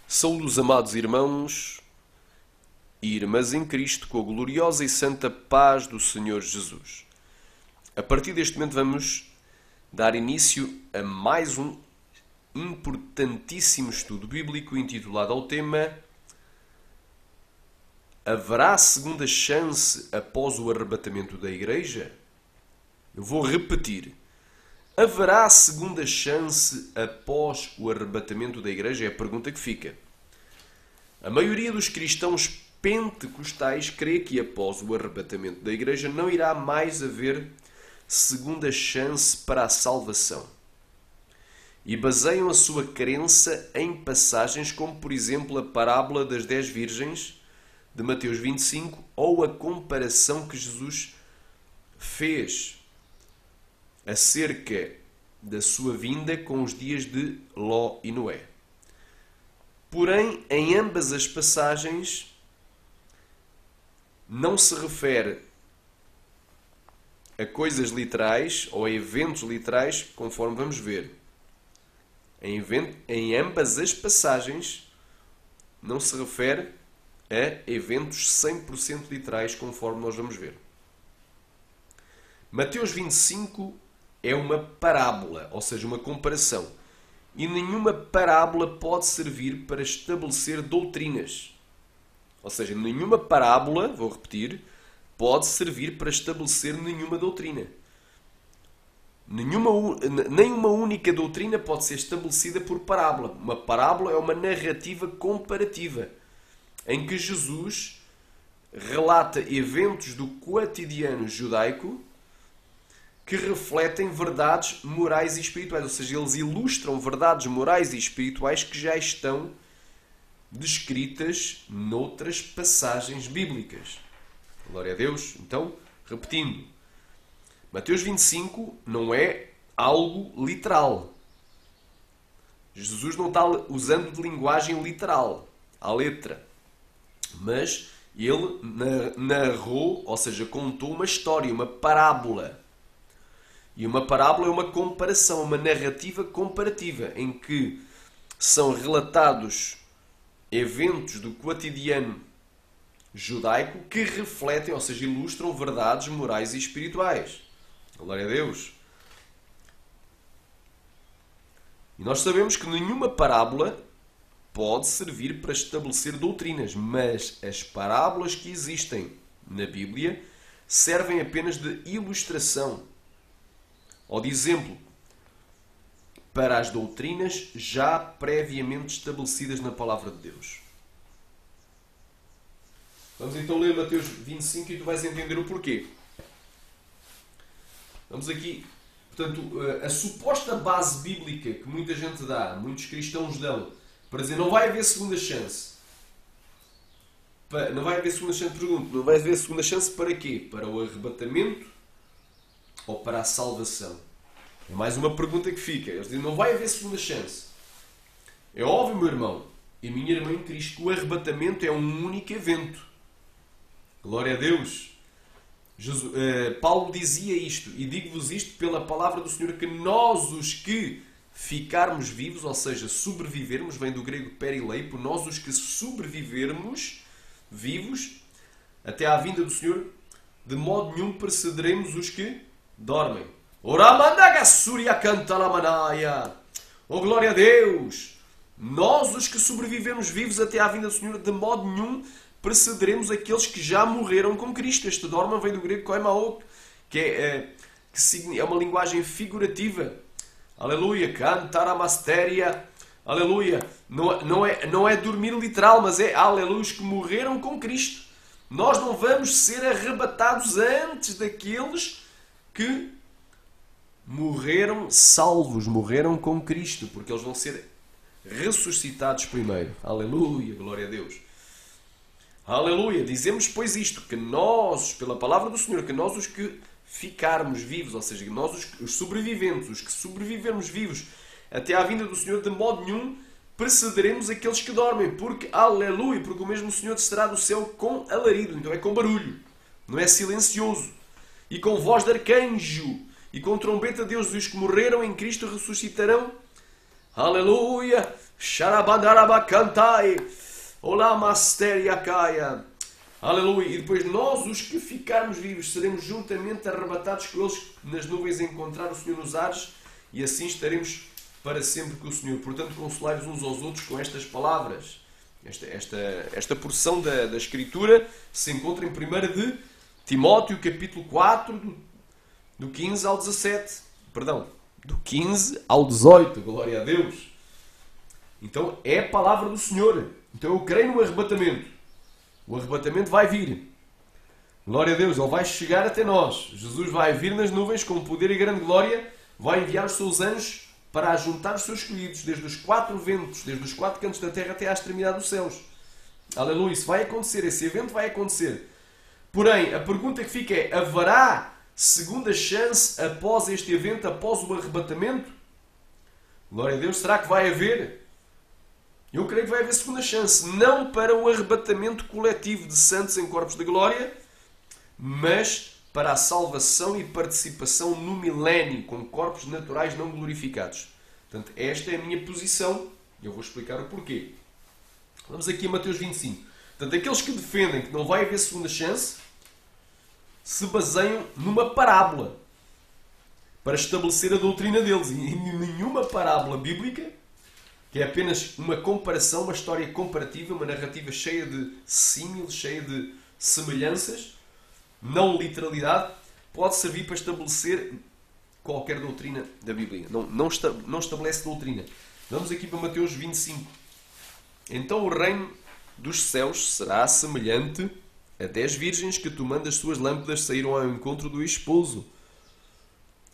Saúde, amados irmãos e irmãs em Cristo, com a gloriosa e santa paz do Senhor Jesus. A partir deste momento vamos dar início a mais um importantíssimo estudo bíblico intitulado ao tema Haverá segunda chance após o arrebatamento da Igreja? Eu vou repetir. Haverá segunda chance após o arrebatamento da Igreja? É a pergunta que fica. A maioria dos cristãos pentecostais crê que após o arrebatamento da Igreja não irá mais haver segunda chance para a salvação. E baseiam a sua crença em passagens como, por exemplo, a parábola das 10 virgens de Mateus 25 ou a comparação que Jesus fez acerca da sua vinda com os dias de Ló e Noé. Porém, em ambas as passagens não se refere a coisas literais ou a eventos literais, conforme vamos ver. Em ambas as passagens não se refere a eventos 100% literais, conforme nós vamos ver. Mateus 25 é uma parábola, ou seja, uma comparação. E nenhuma parábola pode servir para estabelecer doutrinas. Ou seja, nenhuma parábola, vou repetir, pode servir para estabelecer nenhuma doutrina. Nenhuma única doutrina pode ser estabelecida por parábola. Uma parábola é uma narrativa comparativa, em que Jesus relata eventos do cotidiano judaico que refletem verdades morais e espirituais. Ou seja, eles ilustram verdades morais e espirituais que já estão descritas noutras passagens bíblicas. Glória a Deus. Então, repetindo, Mateus 25 não é algo literal. Jesus não está usando de linguagem literal, à letra. Mas ele narrou, ou seja, contou uma história, uma parábola. E uma parábola é uma comparação, uma narrativa comparativa, em que são relatados eventos do cotidiano judaico que refletem, ou seja, ilustram verdades morais e espirituais. Glória a Deus. E nós sabemos que nenhuma parábola pode servir para estabelecer doutrinas, mas as parábolas que existem na Bíblia servem apenas de ilustração ou de exemplo para as doutrinas já previamente estabelecidas na Palavra de Deus. Vamos então ler Mateus 25 e tu vais entender o porquê. Vamos aqui, portanto, a suposta base bíblica que muita gente dá, muitos cristãos dão, para dizer não vai haver segunda chance. Não vai haver segunda chance, pergunto, não vai haver segunda chance para quê? Para o arrebatamento ou para a salvação? É mais uma pergunta que fica. Eles dizem, não vai haver segunda chance. É óbvio, meu irmão e minha irmã em Cristo, que o arrebatamento é um único evento. Glória a Deus. Paulo dizia isto, e digo-vos isto pela palavra do Senhor, que nós os que ficarmos vivos, ou seja, sobrevivermos, vem do grego perileipo, nós os que sobrevivermos vivos até à vinda do Senhor, de modo nenhum precederemos os que dormem. Oramandagassúria cantalamanaya. Oh, glória a Deus! Nós, os que sobrevivemos vivos até à vinda do Senhor, de modo nenhum precederemos aqueles que já morreram com Cristo. Este dorma vem do grego koimao, que é uma linguagem figurativa. Aleluia! Cantaramasteria. Aleluia! Não é dormir literal, mas é aleluia, os que morreram com Cristo. Nós não vamos ser arrebatados antes daqueles que morreram salvos, morreram com Cristo, porque eles vão ser ressuscitados primeiro. Aleluia, glória a Deus. Aleluia, dizemos pois isto, que nós, pela palavra do Senhor, que nós os que ficarmos vivos, ou seja, que nós os sobreviventes, os que sobrevivermos vivos até à vinda do Senhor, de modo nenhum precederemos aqueles que dormem, porque, aleluia, porque o mesmo Senhor descerá do céu com alarido, então é com barulho, não é silencioso, e com voz de arcanjo, e com trombeta de Deus, os que morreram em Cristo ressuscitarão, aleluia, Xarabandarabacantai. Olá, Masteriacaia. Aleluia. E depois nós, os que ficarmos vivos, seremos juntamente arrebatados com eles nas nuvens a encontrar o Senhor nos ares, e assim estaremos para sempre com o Senhor. Portanto, consolai-vos uns aos outros com estas palavras. Esta porção da Escritura se encontra em 1 de Timóteo, capítulo 4, do 15 ao 17. Perdão, do 15 ao 18. Glória a Deus. Então, é a palavra do Senhor. Então, eu creio no arrebatamento. O arrebatamento vai vir. Glória a Deus, Ele vai chegar até nós. Jesus vai vir nas nuvens com poder e grande glória, vai enviar os seus anjos para ajuntar os seus escolhidos desde os 4 ventos, desde os 4 cantos da terra até à extremidade dos céus. Aleluia, isso vai acontecer, esse evento vai acontecer. Porém, a pergunta que fica é: haverá segunda chance após este evento, após o arrebatamento? Glória a Deus, será que vai haver? Eu creio que vai haver segunda chance, não para o arrebatamento coletivo de santos em corpos de glória, mas para a salvação e participação no milénio com corpos naturais não glorificados. Portanto, esta é a minha posição e eu vou explicar o porquê. Vamos aqui a Mateus 25. Portanto, aqueles que defendem que não vai haver segunda chance se baseiam numa parábola para estabelecer a doutrina deles. E nenhuma parábola bíblica, que é apenas uma comparação, uma história comparativa, uma narrativa cheia de símiles, cheia de semelhanças, não literalidade, pode servir para estabelecer qualquer doutrina da Bíblia. Não estabelece doutrina. Vamos aqui para Mateus 25. Então o reino dos céus será semelhante a 10 virgens que, tomando as suas lâmpadas, saíram ao encontro do esposo.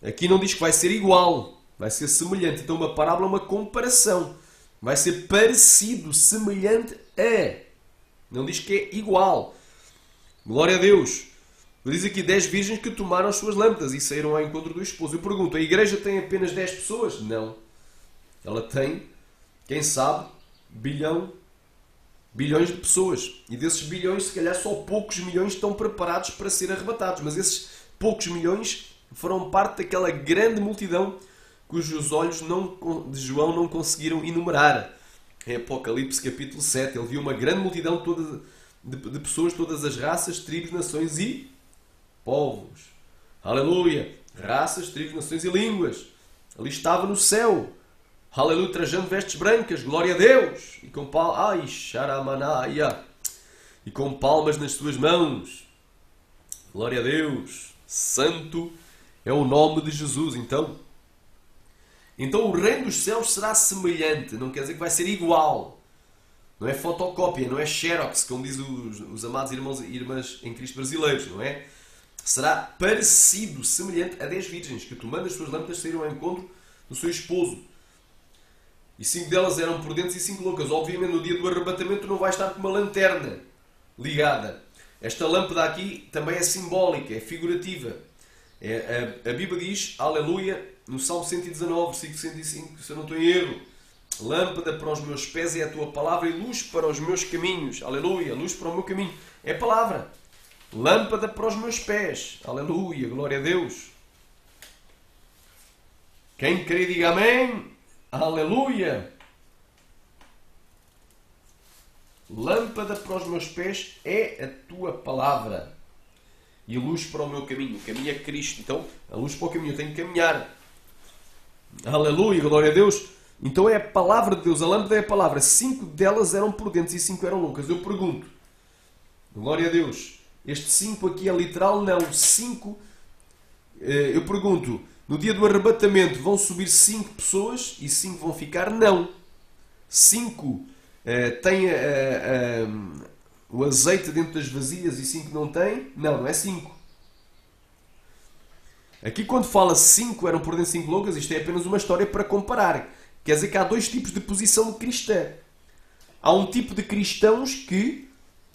Aqui não diz que vai ser igual, vai ser semelhante. Então uma parábola é uma comparação. Vai ser parecido, semelhante a. Não diz que é igual. Glória a Deus. Diz aqui 10 virgens que tomaram as suas lâmpadas e saíram ao encontro do esposo. Eu pergunto, a igreja tem apenas 10 pessoas? Não. Ela tem, quem sabe, bilhões de pessoas. E desses bilhões, se calhar só poucos milhões estão preparados para ser arrebatados. Mas esses poucos milhões farão parte daquela grande multidão cujos olhos de João não conseguiram enumerar. Em Apocalipse capítulo 7, ele viu uma grande multidão toda de pessoas, todas as raças, tribos, nações e povos. Aleluia! Raças, tribos, nações e línguas. Ali estava no céu. Aleluia! Trajando vestes brancas. Glória a Deus! E com e com palmas nas suas mãos. Glória a Deus! Santo é o nome de Jesus. Então o reino dos céus será semelhante. Não quer dizer que vai ser igual. Não é fotocópia, não é xerox, como diz os amados irmãos e irmãs em Cristo brasileiros, não é? Será parecido, semelhante a 10 virgens que, tomando as suas lâmpadas, saíram ao encontro do seu esposo. E 5 delas eram prudentes e 5 loucas. Obviamente, no dia do arrebatamento não vai estar com uma lanterna ligada. Esta lâmpada aqui também é simbólica, é figurativa. A Bíblia diz, aleluia, no Salmo 119, versículo 105, se eu não estou em erro: lâmpada para os meus pés é a tua palavra e luz para os meus caminhos. Aleluia, luz para o meu caminho. É a palavra. Lâmpada para os meus pés. Aleluia, glória a Deus. Quem crê, diga amém. Aleluia. Lâmpada para os meus pés é a tua palavra e luz para o meu caminho. O caminho é Cristo. Então, a luz para o caminho. Eu tenho que caminhar. Aleluia, glória a Deus. Então é a palavra de Deus. A lâmpada é a palavra. 5 delas eram prudentes e 5 eram loucas. Eu pergunto, glória a Deus, este 5 aqui é literal? Não. 5, eu pergunto, no dia do arrebatamento vão subir 5 pessoas e 5 vão ficar? Não. 5 têm o azeite dentro das vasilhas e 5 não têm? Não, não é 5. Aqui quando fala 5 eram prudentes e 5 loucas, isto é apenas uma história para comparar. Quer dizer que há 2 tipos de posição cristã. Há um tipo de cristãos que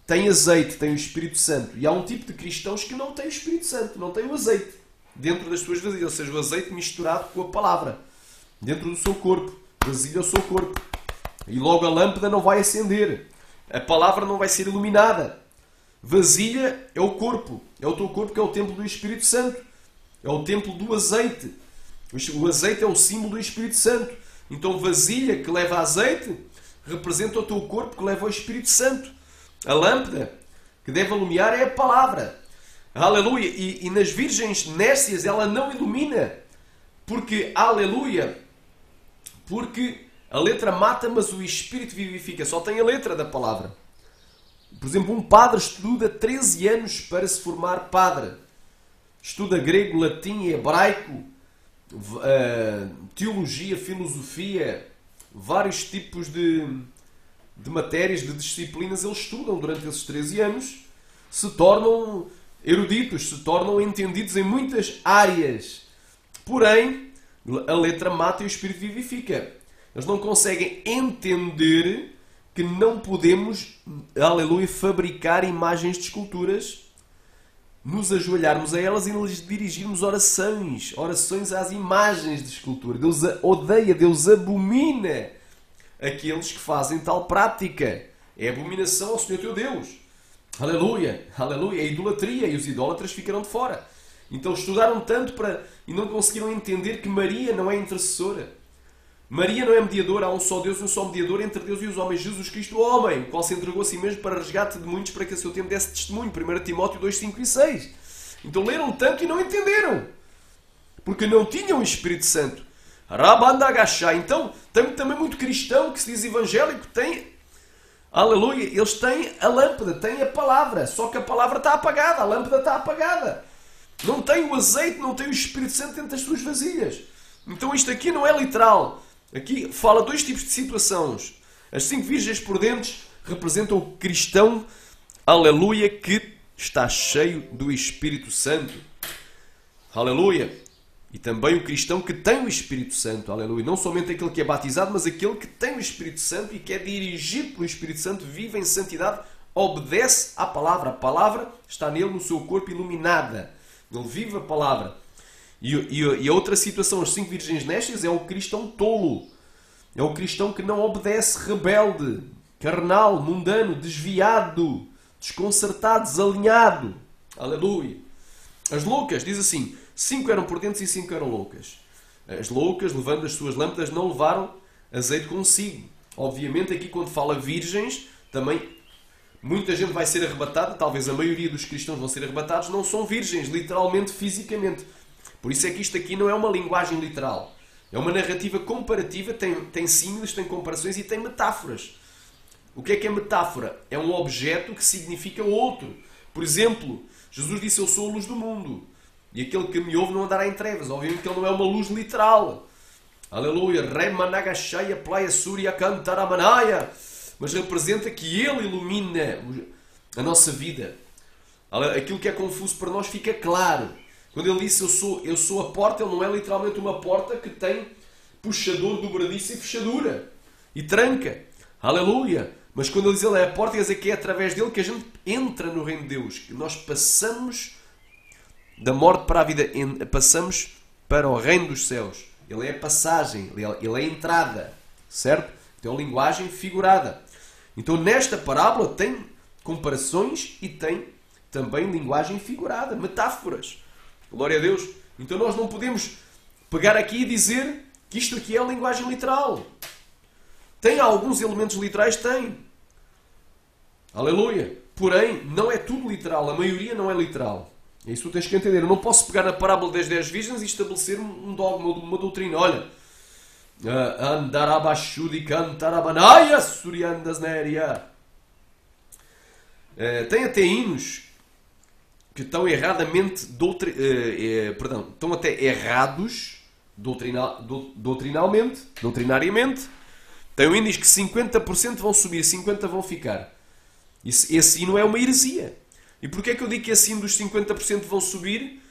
têm azeite, têm o Espírito Santo. E há um tipo de cristãos que não têm o Espírito Santo, não têm o azeite dentro das suas vasilhas. Ou seja, o azeite misturado com a palavra dentro do seu corpo. Vasilha é o seu corpo. E logo a lâmpada não vai acender. A palavra não vai ser iluminada. Vasilha é o corpo. É o teu corpo que é o templo do Espírito Santo. É o templo do azeite. O azeite é o símbolo do Espírito Santo. Então vasilha que leva azeite representa o teu corpo que leva o Espírito Santo. A lâmpada que deve alumiar é a palavra. Aleluia! E nas virgens nécias ela não ilumina. Porque, aleluia, porque a letra mata, mas o Espírito vivifica. Só tem a letra da palavra. Por exemplo, um padre estuda 13 anos para se formar padre. Estuda grego, latim e hebraico, teologia, filosofia, vários tipos de matérias, de disciplinas. Eles estudam durante esses 13 anos, se tornam eruditos, se tornam entendidos em muitas áreas. Porém, a letra mata e o Espírito vivifica. Eles não conseguem entender que não podemos, aleluia, fabricar imagens de esculturas, nos ajoelharmos a elas e lhes dirigirmos orações às imagens de escultura. Deus odeia, Deus abomina aqueles que fazem tal prática. É abominação ao Senhor teu Deus. Aleluia, aleluia. É idolatria e os idólatras ficarão de fora. Então estudaram tanto e não conseguiram entender que Maria não é intercessora. Maria não é mediadora, há um só Deus e um só mediador entre Deus e os homens, Jesus Cristo, o homem, o qual se entregou a si mesmo para resgate de muitos, para que a seu tempo desse testemunho. 1 Timóteo 2, 5 e 6. Então leram tanto e não entenderam, porque não tinham o Espírito Santo. Rabandagachá. Então, tem também muito cristão que se diz evangélico, tem, aleluia, eles têm a lâmpada, têm a palavra, só que a palavra está apagada, a lâmpada está apagada. Não tem o azeite, não tem o Espírito Santo dentro das suas vasilhas. Então isto aqui não é literal. Aqui fala dois tipos de situações. As 5 virgens prudentes representam o cristão, aleluia, que está cheio do Espírito Santo. Aleluia. E também o cristão que tem o Espírito Santo. Aleluia. Não somente aquele que é batizado, mas aquele que tem o Espírito Santo e que é dirigido pelo Espírito Santo, vive em santidade, obedece à palavra. A palavra está nele, no seu corpo, iluminada. Ele vive a palavra. E a outra situação, as 5 virgens nécias, é o cristão tolo. É o cristão que não obedece, rebelde, carnal, mundano, desviado, desconcertado, desalinhado. Aleluia. As loucas, diz assim, 5 eram prudentes e 5 eram loucas. As loucas, levando as suas lâmpadas, não levaram azeite consigo. Obviamente, aqui quando fala virgens, também muita gente vai ser arrebatada, talvez a maioria dos cristãos vão ser arrebatados, não são virgens, literalmente, fisicamente. Por isso é que isto aqui não é uma linguagem literal. É uma narrativa comparativa, tem símiles, tem comparações e tem metáforas. O que é metáfora? É um objeto que significa outro. Por exemplo, Jesus disse, eu sou a luz do mundo. E aquele que me ouve não andará em trevas. Obviamente que ele não é uma luz literal. Aleluia. Remanagashaya playa surya cantaramanaya. Mas representa que ele ilumina a nossa vida. Aquilo que é confuso para nós fica claro. Quando ele disse eu sou a porta, ele não é literalmente uma porta que tem puxador, dobradiça e fechadura. E tranca. Aleluia. Mas quando ele diz ele é a porta, quer dizer que é através dele que a gente entra no reino de Deus. Que nós passamos da morte para a vida. Passamos para o reino dos céus. Ele é a passagem. Ele é a entrada. Certo? Então é linguagem figurada. Então nesta parábola tem comparações e tem também linguagem figurada. Metáforas. Glória a Deus. Então nós não podemos pegar aqui e dizer que isto aqui é a linguagem literal. Tem alguns elementos literais? Tem. Aleluia. Porém, não é tudo literal. A maioria não é literal. É isso que tu tens que entender. Eu não posso pegar na parábola das 10 virgens e estabelecer um dogma, uma doutrina. Olha. Andarabashudi cantarabanaya suriandasneria. Tem até hinos que estão erradamente estão até errados doutrinariamente. Tem um hino que diz que 50% vão subir, 50% vão ficar. Esse hino é uma heresia. E porquê é que eu digo que esse hino dos 50% vão subir,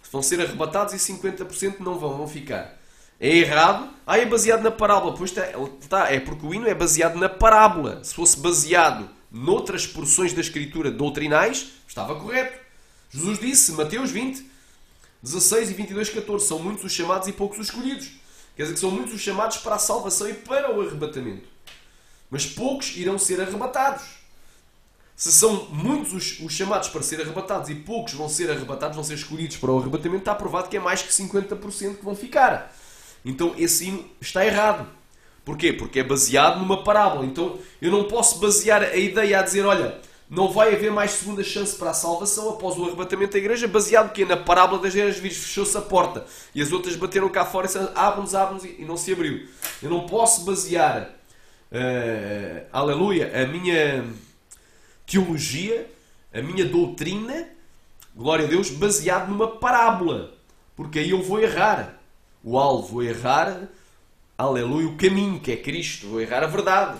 vão ser arrebatados e 50% não vão ficar? É errado. É baseado na parábola. Pois é porque o hino é baseado na parábola. Se fosse baseado noutras porções da Escritura doutrinais, estava correto. Jesus disse, Mateus 20, 16 e 22, 14, são muitos os chamados e poucos os escolhidos. Quer dizer que são muitos os chamados para a salvação e para o arrebatamento. Mas poucos irão ser arrebatados. Se são muitos os chamados para ser arrebatados e poucos vão ser arrebatados, vão ser escolhidos para o arrebatamento, está provado que é mais que 50% que vão ficar. então esse hino está errado. Porquê? Porque é baseado numa parábola. Então eu não posso basear a ideia a dizer, olha, não vai haver mais segunda chance para a salvação após o arrebatamento da igreja, baseado que na parábola das 10 virgens fechou-se a porta e as outras bateram cá fora e disseram, abre-nos, e não se abriu. Eu não posso basear, aleluia, a minha teologia, a minha doutrina, glória a Deus, baseado numa parábola. Porque aí eu vou errar o alvo, vou errar, aleluia, o caminho, que é Cristo, vou errar a verdade.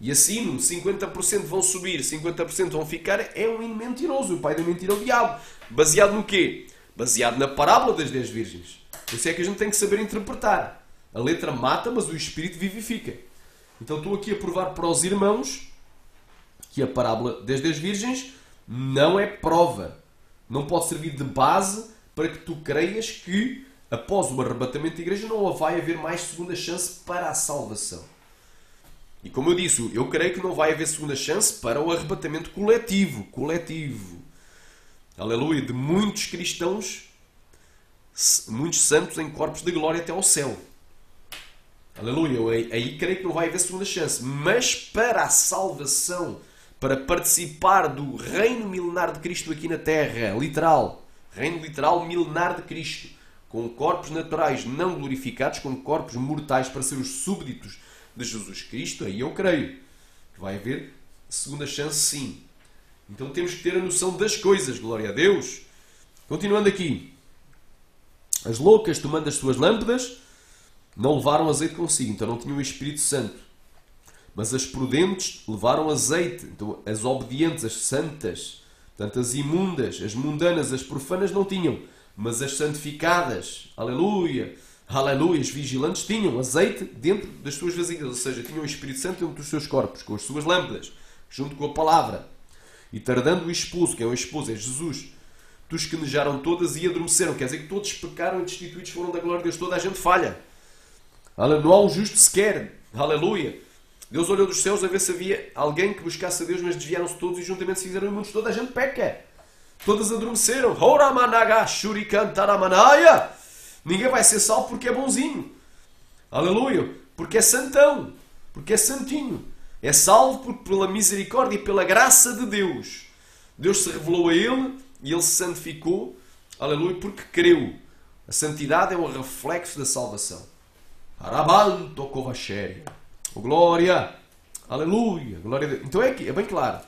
E assim, 50% vão subir, 50% vão ficar, é um hino mentiroso. O pai da mentira é o diabo. Baseado no quê? Baseado na parábola das 10 virgens. Por isso é que a gente tem que saber interpretar. A letra mata, mas o Espírito vivifica. Então estou aqui a provar para os irmãos que a parábola das 10 virgens não é prova. Não pode servir de base para que tu creias que após o arrebatamento da igreja não vai haver mais segunda chance para a salvação. E como eu disse, eu creio que não vai haver segunda chance para o arrebatamento coletivo. Aleluia, de muitos cristãos, muitos santos em corpos de glória até ao céu. Aleluia, eu aí creio que não vai haver segunda chance. Mas para a salvação, para participar do reino milenar de Cristo aqui na Terra, literal, reino literal milenar de Cristo, com corpos naturais não glorificados, com corpos mortais para ser os súbditos de Jesus Cristo, aí eu creio que vai haver segunda chance, sim. Então temos que ter a noção das coisas, glória a Deus. Continuando aqui. As loucas, tomando as suas lâmpadas, não levaram azeite consigo, então não tinham o Espírito Santo. Mas as prudentes levaram azeite. Então as obedientes, as santas, portanto as imundas, as mundanas, as profanas não tinham. Mas as santificadas, aleluia, aleluia, as vigilantes tinham azeite dentro das suas vasilhas. Ou seja, tinham o Espírito Santo dentro dos seus corpos, com as suas lâmpadas, junto com a palavra. E tardando o expulso, quem é o expulso? É Jesus. Tu esquenejaram todas e adormeceram. Quer dizer que todos pecaram e destituídos foram da glória de Deus. Toda a gente falha. Não há um justo sequer. Aleluia. Deus olhou dos céus a ver se havia alguém que buscasse a Deus, mas desviaram-se todos e juntamente se fizeram imundos. Toda a gente peca. Todas adormeceram. Ninguém vai ser salvo porque é bonzinho. Aleluia. Porque é santão. Porque é santinho. É salvo pela misericórdia e pela graça de Deus. Deus se revelou a ele e ele se santificou. Aleluia. Porque creu. A santidade é um reflexo da salvação. Arabanto kovashéria. Oh, glória. Aleluia. Glória a Deus. Então é aqui. É bem claro.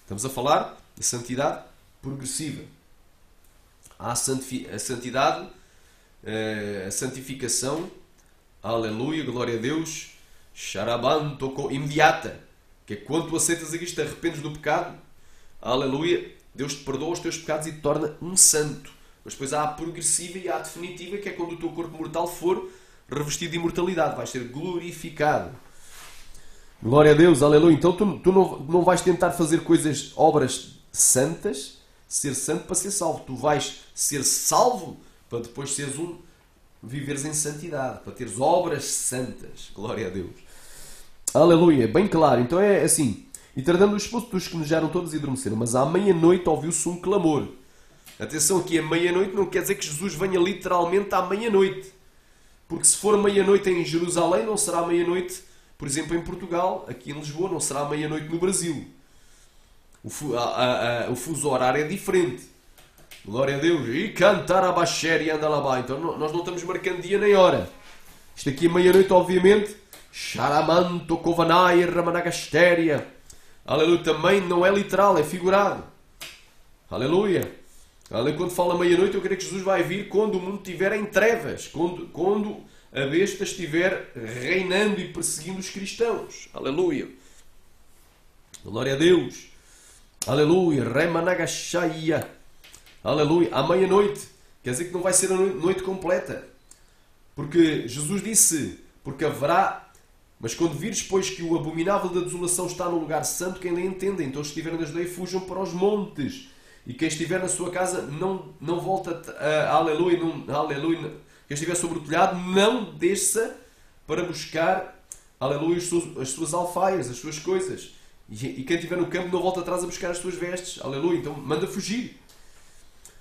Estamos a falar de santidade progressiva. Há a santidade, a santificação, aleluia, glória a Deus, xarabanto, imediata, que é quando tu aceitas a Cristo, te arrependes do pecado, aleluia, Deus te perdoa os teus pecados e te torna um santo. Mas depois há a progressiva e há a definitiva, que é quando o teu corpo mortal for revestido de imortalidade, vais ser glorificado. Glória a Deus, aleluia. Então tu não vais tentar fazer obras santas, ser santo para ser salvo. Tu vais ser salvo para depois viveres em santidade, para teres obras santas. Glória a Deus. Aleluia. Bem claro. Então é assim. E tardando o expulso, os que nejaram todos e adormeceram. Mas à meia-noite ouviu-se um clamor. Atenção aqui, a meia-noite não quer dizer que Jesus venha literalmente à meia-noite. Porque se for meia-noite em Jerusalém, não será meia-noite, por exemplo, em Portugal, aqui em Lisboa, não será meia-noite no Brasil. O fuso horário é diferente. Glória a Deus. E cantar a baxéria e anda lá bem. Então nós não estamos marcando dia nem hora. Isto aqui é meia-noite, obviamente. Charamanto, Kovanai, Ramanagastéria. Aleluia. Também não é literal, é figurado. Aleluia. Quando fala meia-noite, eu creio que Jesus vai vir quando o mundo estiver em trevas. Quando a besta estiver reinando e perseguindo os cristãos. Aleluia. Glória a Deus. Aleluia. Remanagashaya. Aleluia. À meia-noite. Quer dizer que não vai ser a noite completa. Porque Jesus disse, porque haverá... Mas quando vires, pois, que o abominável da desolação está no lugar santo, quem lhe entenda. Então, os que estiverem nas aldeias, fujam para os montes. E quem estiver na sua casa, não volta... aleluia. Aleluia. Quem estiver sobre o telhado, não desça para buscar, aleluia, as suas alfaias, as suas coisas. E quem estiver no campo, não volta atrás a buscar as suas vestes. Aleluia. Então, manda fugir.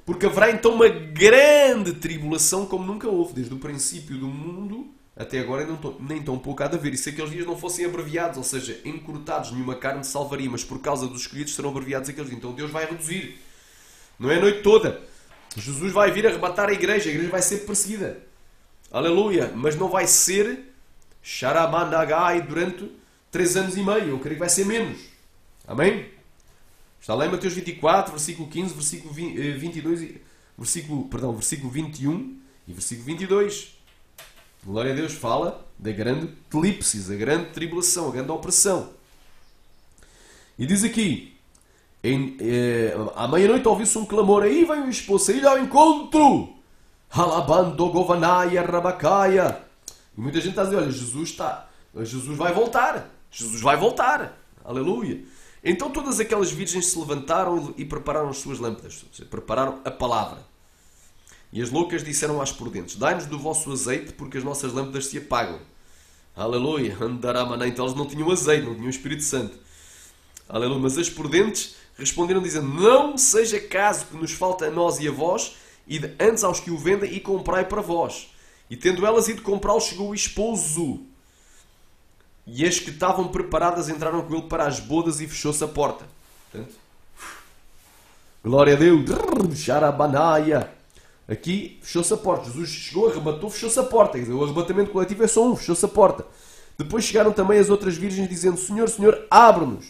Porque haverá então uma grande tribulação como nunca houve, desde o princípio do mundo até agora nem tão pouco há de haver. E se aqueles dias não fossem abreviados, ou seja, encurtados, nenhuma carne salvaria, mas por causa dos escolhidos serão abreviados aqueles dias. Então Deus vai reduzir. Não é a noite toda. Jesus vai vir arrebatar a igreja vai ser perseguida. Aleluia. Mas não vai ser Sharamanagai durante 3 anos e meio. Eu creio que vai ser menos. Amém? Está lá em Mateus 24, versículo 15, versículo 22, versículo 21 e versículo 22. Glória a Deus, fala da grande eclipse, da grande tribulação, a grande opressão. E diz aqui, à meia-noite ouviu-se um clamor, aí vem o esposo, sair ao encontro, alabando Govanaya, Rabacaia. E muita gente está a dizer, olha, Jesus vai voltar, Jesus vai voltar, aleluia. Então todas aquelas virgens se levantaram e prepararam as suas lâmpadas, ou seja, prepararam a palavra. E as loucas disseram às prudentes, dai-nos do vosso azeite, porque as nossas lâmpadas se apagam. Aleluia. Então elas não tinham azeite, não tinham o Espírito Santo. Aleluia. Mas as prudentes responderam dizendo, não seja caso que nos falte a nós e a vós, ide antes aos que o vendem e comprai para vós. E tendo elas ido comprá-lo, chegou o esposo. E as que estavam preparadas entraram com ele para as bodas e fechou-se a porta. Portanto, glória a Deus. Xarabanaia. Aqui fechou-se a porta. Jesus chegou, arrebatou, fechou-se a porta. Quer dizer, o arrebatamento coletivo é só um, fechou-se a porta. Depois chegaram também as outras virgens dizendo, Senhor, Senhor, abre-nos.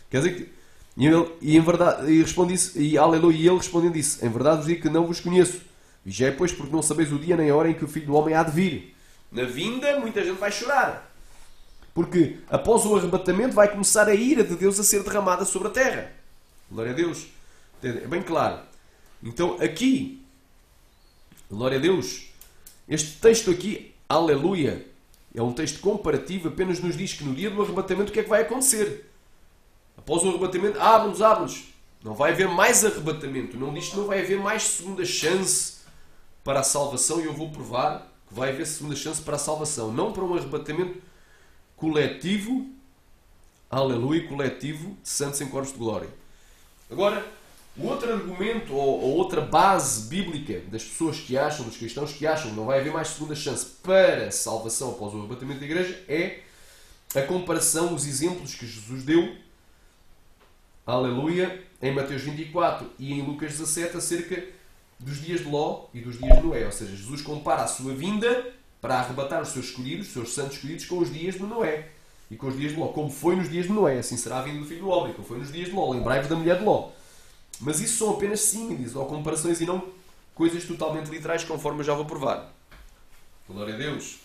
Quer dizer que... E em verdade, e respondi-se, e aleluia, e ele respondendo disse, em verdade vos digo que não vos conheço. Vigiai, pois, porque não sabeis o dia nem a hora em que o Filho do Homem há de vir. Na vinda, muita gente vai chorar. Porque após o arrebatamento vai começar a ira de Deus a ser derramada sobre a terra. Glória a Deus. É bem claro. Então aqui, glória a Deus, este texto aqui, aleluia, é um texto comparativo, apenas nos diz que no dia do arrebatamento o que é que vai acontecer? Após o arrebatamento, abre-nos, abre-nos. Não vai haver mais arrebatamento. Não diz que não vai haver mais segunda chance para a salvação, e eu vou provar que vai haver segunda chance para a salvação. Não para um arrebatamento coletivo, aleluia, coletivo de santos em corpos de glória. Agora, o outro argumento, ou outra base bíblica das pessoas que acham, dos cristãos que acham que não vai haver mais segunda chance para a salvação após o arrebatamento da igreja, é a comparação, os exemplos que Jesus deu, aleluia, em Mateus 24 e em Lucas 17, acerca dos dias de Ló e dos dias de Noé. Ou seja, Jesus compara a sua vinda para arrebatar os seus escolhidos, os seus santos escolhidos, com os dias de Noé e com os dias de Ló. Como foi nos dias de Noé, assim será a vinda do Filho do Homem, como foi nos dias de Ló. Lembrai-vos da mulher de Ló. Mas isso são apenas símiles ou comparações e não coisas totalmente literais, conforme eu já vou provar. Glória a Deus.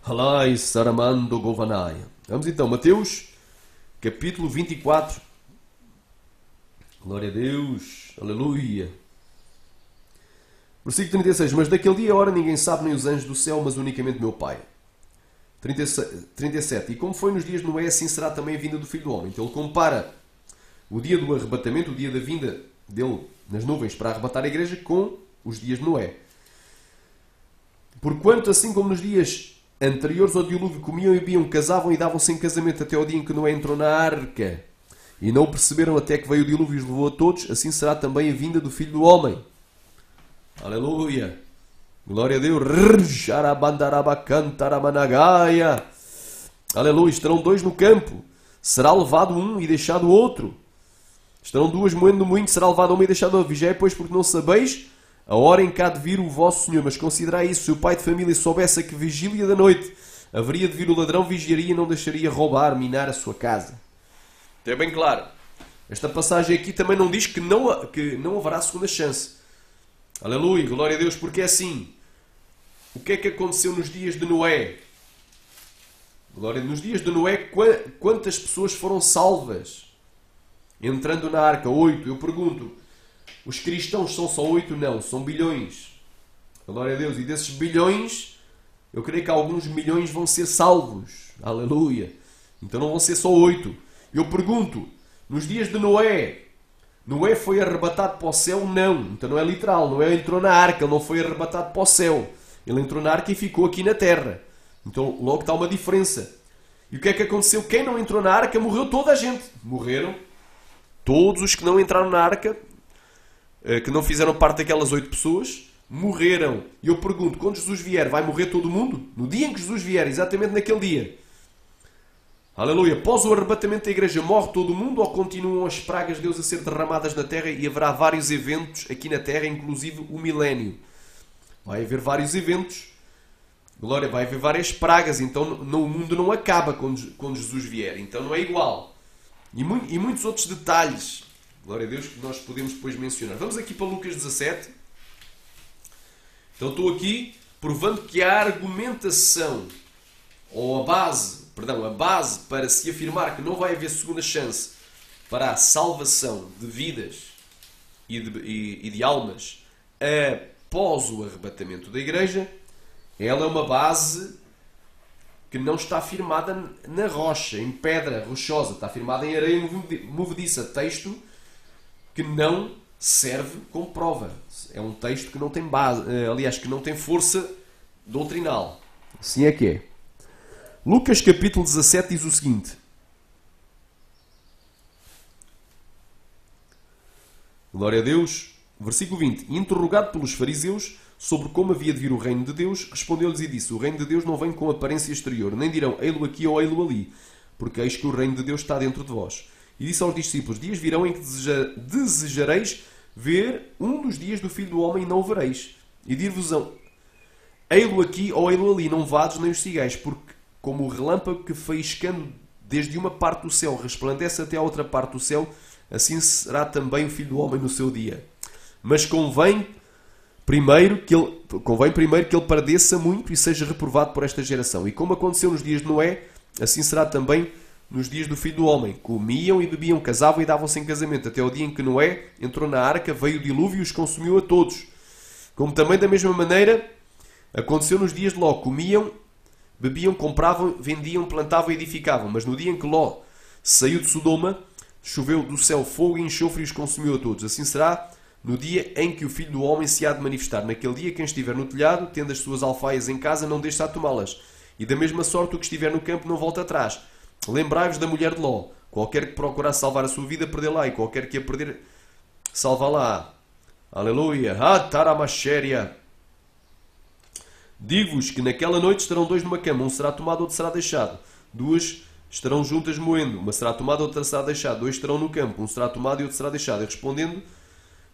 Halai Saramando Govanaya. Vamos então, Mateus, capítulo 24. Glória a Deus. Aleluia. Versículo 36. Mas daquele dia e hora ninguém sabe, nem os anjos do céu, mas unicamente meu Pai. 37. E como foi nos dias de Noé, assim será também a vinda do Filho do Homem. Então ele compara o dia do arrebatamento, o dia da vinda dele nas nuvens para arrebatar a igreja, com os dias de Noé. Porquanto, assim como nos dias anteriores ao dilúvio, comiam e bebiam, casavam e davam-se em casamento até ao dia em que Noé entrou na arca, e não o perceberam até que veio o dilúvio e os levou a todos, assim será também a vinda do Filho do Homem. Aleluia! Glória a Deus! Aleluia! Estarão 2 no campo, será levado um e deixado o outro. Estarão 2 moendo no moinho, será levado uma e deixado outro. Vigiai, pois, porque não sabeis a hora em que há de vir o vosso Senhor. Mas considerai isso, se o pai de família soubesse a que vigília da noite haveria de vir o ladrão, vigiaria e não deixaria roubar, minar a sua casa. É bem claro. Esta passagem aqui também não diz que não haverá segunda chance. Aleluia, glória a Deus, porque é assim. O que é que aconteceu nos dias de Noé? Glória, nos dias de Noé, quantas pessoas foram salvas? Entrando na arca, 8. Eu pergunto, os cristãos são só 8? Não, são bilhões. Glória a Deus. E desses bilhões, eu creio que alguns milhões vão ser salvos. Aleluia. Então não vão ser só 8. Eu pergunto, nos dias de Noé, Noé foi arrebatado para o céu? Não. Então não é literal. Noé entrou na arca, ele não foi arrebatado para o céu. Ele entrou na arca e ficou aqui na terra. Então logo está uma diferença. E o que é que aconteceu? Quem não entrou na arca, morreu toda a gente. Morreram todos os que não entraram na arca, que não fizeram parte daquelas 8 pessoas, morreram. E eu pergunto, quando Jesus vier, vai morrer todo mundo? No dia em que Jesus vier, exatamente naquele dia. Aleluia. Após o arrebatamento da igreja, morre todo mundo ou continuam as pragas de Deus a ser derramadas na terra e haverá vários eventos aqui na terra, inclusive o milénio? Vai haver vários eventos. Glória, vai haver várias pragas. Então o mundo não acaba quando Jesus vier. Então não é igual. E muitos outros detalhes. Glória a Deus, que nós podemos depois mencionar. Vamos aqui para Lucas 17. Então estou aqui provando que a argumentação, ou a base para se afirmar que não vai haver segunda chance para a salvação de vidas e de almas após o arrebatamento da igreja, ela é uma base que não está firmada na rocha, em pedra rochosa, está firmada em areia movediça. Texto que não serve como prova. É um texto que não tem base, aliás, que não tem força doutrinal. Assim é que é. Lucas capítulo 17 diz o seguinte. Glória a Deus. Versículo 20. Interrogado pelos fariseus sobre como havia de vir o reino de Deus, respondeu-lhes e disse: o reino de Deus não vem com aparência exterior, nem dirão ei-lo aqui ou ei-lo ali, porque eis que o reino de Deus está dentro de vós. E disse aos discípulos: dias virão em que desejareis ver um dos dias do Filho do Homem e não o vereis. E dir-vos-ão: ei-lo aqui ou ei-lo ali, não vades nem os sigais, porque como o relâmpago que faiscando desde uma parte do céu resplandece até à outra parte do céu, assim será também o Filho do Homem no seu dia. Mas convém primeiro que ele padeça muito e seja reprovado por esta geração. E como aconteceu nos dias de Noé, assim será também nos dias do Filho do Homem. Comiam e bebiam, casavam e davam-se em casamento, até o dia em que Noé entrou na arca, veio o dilúvio e os consumiu a todos. Como também da mesma maneira aconteceu nos dias de Ló. Comiam, bebiam, compravam, vendiam, plantavam e edificavam. Mas no dia em que Ló saiu de Sodoma, choveu do céu fogo e enxofre e os consumiu a todos. Assim será no dia em que o Filho do Homem se há de manifestar. Naquele dia, quem estiver no telhado, tendo as suas alfaias em casa, não deixe de tomá-las. E da mesma sorte, o que estiver no campo, não volta atrás. Lembrai-vos da mulher de Ló. Qualquer que procurar salvar a sua vida, perdê-la. E qualquer que a perder, salvá-la. Aleluia. Taramachéria. Digo-vos que naquela noite estarão dois numa cama. Um será tomado, outro será deixado. Duas estarão juntas moendo. Uma será tomada, outra será deixada. Dois estarão no campo. Um será tomado e outro será deixado. E respondendo,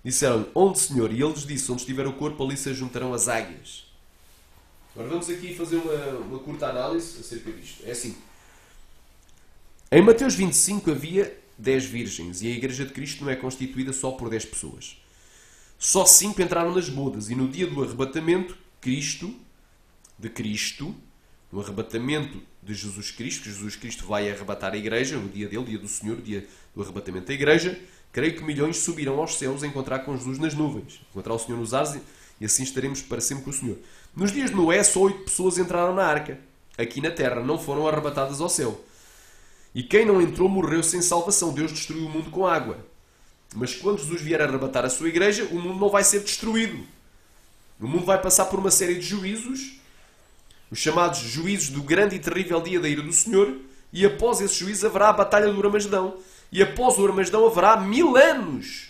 disseram: onde, Senhor? E ele lhes disse: onde estiver o corpo, ali se juntarão as águias. Agora vamos aqui fazer uma curta análise acerca disto. É assim. Em Mateus 25 havia 10 virgens e a Igreja de Cristo não é constituída só por 10 pessoas. Só 5 entraram nas bodas e no dia do arrebatamento, no arrebatamento de Jesus Cristo, que Jesus Cristo vai arrebatar a Igreja, o dia dele, o dia do Senhor, o dia do arrebatamento da Igreja, creio que milhões subirão aos céus a encontrar com Jesus nas nuvens, encontrar o Senhor nos ares e assim estaremos para sempre com o Senhor. Nos dias de Noé, só 8 pessoas entraram na arca, aqui na terra, não foram arrebatadas ao céu. E quem não entrou morreu sem salvação. Deus destruiu o mundo com água. Mas quando Jesus vier arrebatar a sua igreja, o mundo não vai ser destruído. O mundo vai passar por uma série de juízos, os chamados juízos do grande e terrível dia da ira do Senhor, e após esses juízos haverá a batalha do Armagedão. E após o Armagedão haverá 1000 anos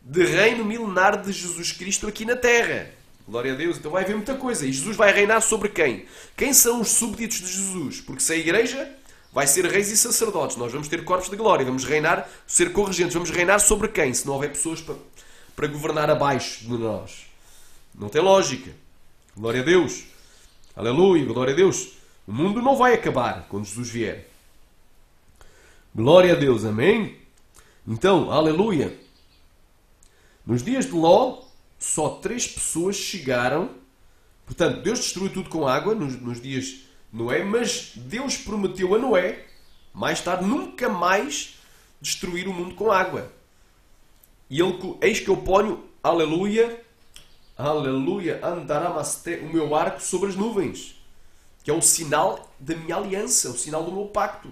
de reino milenar de Jesus Cristo aqui na terra. Glória a Deus. Então vai haver muita coisa. E Jesus vai reinar sobre quem? Quem são os súbditos de Jesus? Porque se a igreja vai ser reis e sacerdotes, nós vamos ter corpos de glória, vamos reinar, ser corregentes, vamos reinar sobre quem? Se não houver pessoas para governar abaixo de nós. Não tem lógica. Glória a Deus. Aleluia, glória a Deus. O mundo não vai acabar quando Jesus vier. Glória a Deus, amém? Então, aleluia. Nos dias de Ló, só 3 pessoas chegaram. Portanto, Deus destruiu tudo com água nos dias de Noé, mas Deus prometeu a Noé, mais tarde, nunca mais destruir o mundo com água. E ele, eis que eu ponho, aleluia, aleluia, andaramaste, o meu arco sobre as nuvens, que é o sinal da minha aliança, o sinal do meu pacto.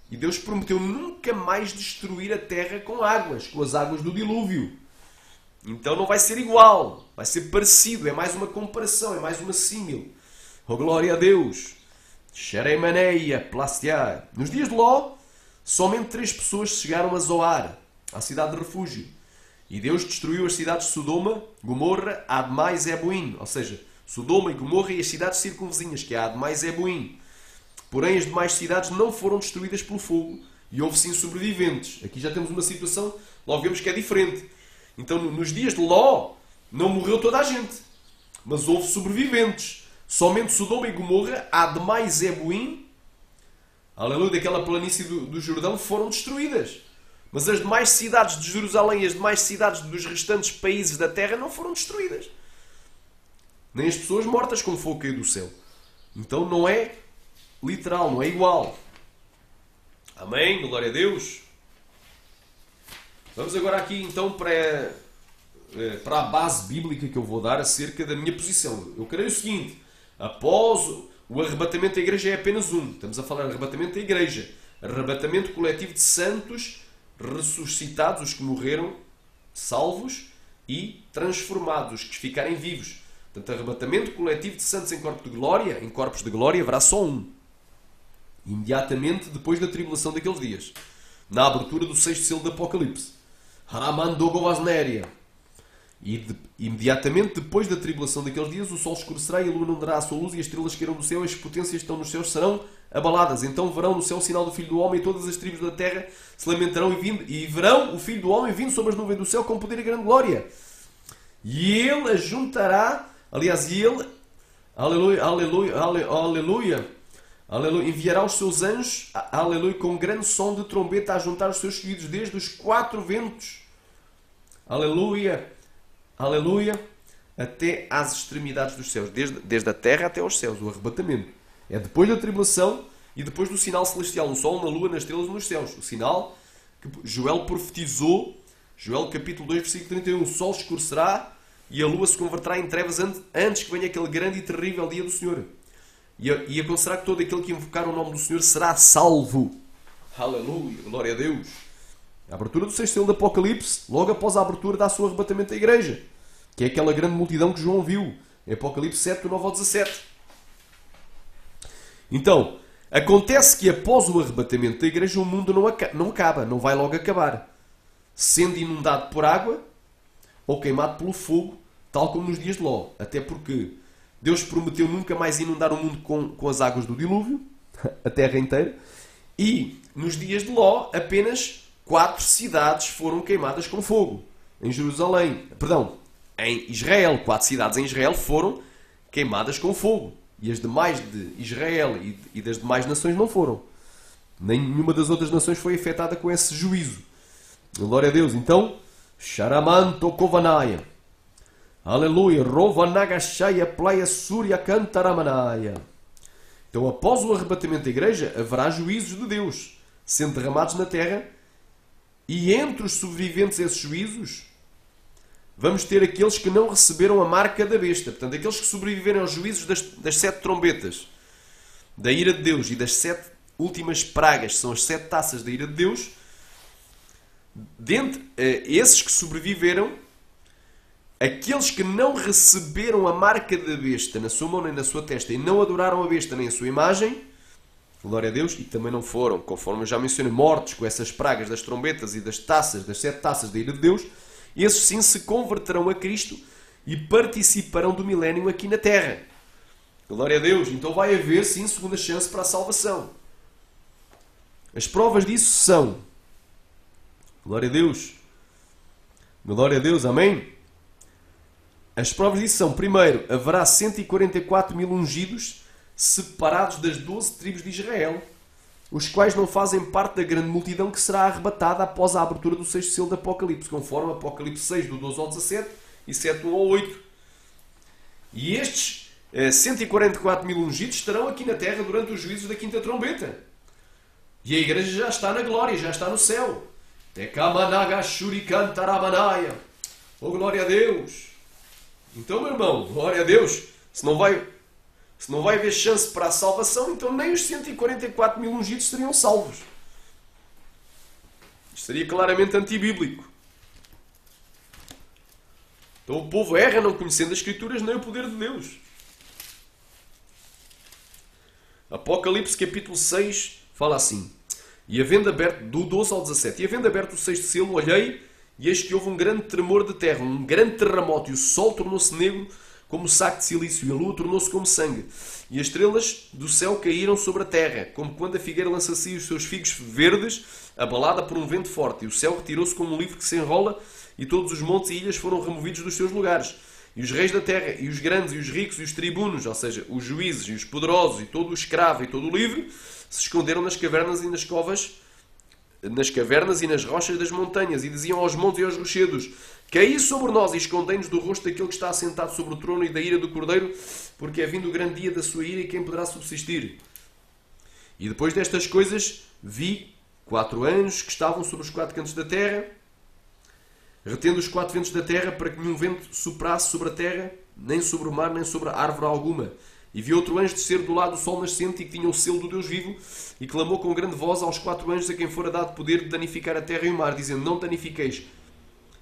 E Deus prometeu nunca mais destruir a terra com águas, com as águas do dilúvio. Então não vai ser igual, vai ser parecido, é mais uma comparação, é mais uma símil. Oh, glória a Deus! Xeremaneia, plastiar. Nos dias de Ló, somente 3 pessoas chegaram a Zoar, à cidade de refúgio. E Deus destruiu as cidades de Sodoma, Gomorra, Admá e Zeboim. Ou seja, Sodoma e Gomorra e as cidades circunvizinhas, que é Admá e Zeboim. Porém, as demais cidades não foram destruídas pelo fogo e houve sim sobreviventes. Aqui já temos uma situação, logo vemos que é diferente. Então, nos dias de Ló, não morreu toda a gente, mas houve sobreviventes. Somente Sodoma e Gomorra, Admá e Zeboim, aleluia, daquela planície do Jordão, foram destruídas. Mas as demais cidades de Jerusalém e as demais cidades dos restantes países da terra não foram destruídas. Nem as pessoas mortas com fogo caiu do céu. Então não é literal, não é igual. Amém? Glória a Deus. Vamos agora aqui então para a base bíblica que eu vou dar acerca da minha posição. Eu creio o seguinte: após o arrebatamento da igreja é apenas um. Estamos a falar de arrebatamento da igreja. Arrebatamento coletivo de santos ressuscitados, os que morreram, salvos e transformados, os que ficarem vivos. Portanto, arrebatamento coletivo de santos em corpos de glória haverá só um. Imediatamente depois da tribulação daqueles dias. Na abertura do 6º selo do Apocalipse. Haraman Dogovasnéria. E imediatamente depois da tribulação daqueles dias, o sol escurecerá e a lua não dará a sua luz e as estrelas cairão do céu e as potências que estão nos céus serão abaladas. Então verão no céu o sinal do Filho do Homem e todas as tribos da terra se lamentarão e verão o Filho do Homem vindo sobre as nuvens do céu com poder e grande glória. E ele ajuntará, aleluia, aleluia, aleluia, aleluia, enviará os seus anjos, aleluia, com grande som de trombeta a juntar os seus seguidos desde os 4 ventos. Aleluia, aleluia, até às extremidades dos céus, desde a terra até aos céus, o arrebatamento. É depois da tribulação e depois do sinal celestial, no sol, na lua, nas estrelas e nos céus. O sinal que Joel profetizou, Joel capítulo 2, versículo 31, o sol escurecerá e a lua se converterá em trevas antes que venha aquele grande e terrível dia do Senhor. E acontecerá que todo aquele que invocar o nome do Senhor será salvo. Aleluia, glória a Deus. A abertura do 6º selo do Apocalipse, logo após a abertura dá-se o arrebatamento da igreja, que é aquela grande multidão que João viu, em Apocalipse 7, do 9 ao 17. Então, acontece que após o arrebatamento da igreja o mundo não acaba, não vai logo acabar, sendo inundado por água ou queimado pelo fogo, tal como nos dias de Ló. Até porque Deus prometeu nunca mais inundar o mundo com as águas do dilúvio, a terra inteira, e nos dias de Ló apenas 4 cidades foram queimadas com fogo. Em Israel, 4 cidades em Israel foram queimadas com fogo. E as demais de Israel e das demais nações não foram. Nenhuma das outras nações foi afetada com esse juízo. Glória a Deus. Então, Sharamanto Kovanaya. Aleluia. Rovanagashaya Playa Surya Cantaramanaya. Então, após o arrebatamento da igreja, haverá juízos de Deus sendo derramados na terra. E entre os sobreviventes a esses juízos, vamos ter aqueles que não receberam a marca da besta. Portanto, aqueles que sobreviveram aos juízos das 7 trombetas, da ira de Deus, e das 7 últimas pragas, que são as 7 taças da ira de Deus. Dentre esses que sobreviveram, aqueles que não receberam a marca da besta na sua mão nem na sua testa e não adoraram a besta nem a sua imagem, glória a Deus, e também não foram, conforme eu já mencionei, mortos com essas pragas das trombetas e das 7 taças da ira de Deus, esses sim se converterão a Cristo e participarão do milénio aqui na terra. Glória a Deus. Então vai haver sim segunda chance para a salvação. As provas disso são, glória a Deus, glória a Deus, amém? As provas disso são, primeiro, haverá 144 mil ungidos separados das 12 tribos de Israel, os quais não fazem parte da grande multidão que será arrebatada após a abertura do 6º selo do Apocalipse, conforme Apocalipse 6, do 12 ao 17 e 7, 1 ao 8. E estes 144 mil ungidos estarão aqui na terra durante os juízos da quinta trombeta. E a igreja já está na glória, já está no céu. Oh, glória a Deus! Então, meu irmão, glória a Deus! Se não vai haver chance para a salvação, então nem os 144 mil ungidos seriam salvos. Isto seria claramente antibíblico. Então o povo erra não conhecendo as Escrituras nem o poder de Deus. Apocalipse capítulo 6 fala assim: e havendo aberto, do 12 ao 17, e havendo aberto o 6º selo, olhei, E eis que houve um grande tremor de terra, um grande terremoto, e o sol tornou-se negro como saco de silício, e a lua tornou-se como sangue. E as estrelas do céu caíram sobre a terra, como quando a figueira lança assim os seus figos verdes, abalada por um vento forte. E o céu retirou-se como um livro que se enrola, e todos os montes e ilhas foram removidos dos seus lugares. E os reis da terra, e os grandes, e os ricos, e os tribunos, ou seja, os juízes, e os poderosos, e todo o escravo, e todo o livre, se esconderam nas cavernas e nas covas, nas cavernas e nas rochas das montanhas, e diziam aos montes e aos rochedos: caí sobre nós e escondei-nos do rosto daquele que está assentado sobre o trono e da ira do Cordeiro, porque é vindo o grande dia da sua ira, e quem poderá subsistir? E depois destas coisas vi 4 anjos que estavam sobre os 4 cantos da terra, retendo os 4 ventos da terra, para que nenhum vento soprasse sobre a terra, nem sobre o mar, nem sobre árvore alguma. E vi outro anjo descer do lado do sol nascente, e que tinha o selo do Deus vivo, e clamou com grande voz aos 4 anjos a quem fora dado poder de danificar a terra e o mar, dizendo: não danifiqueis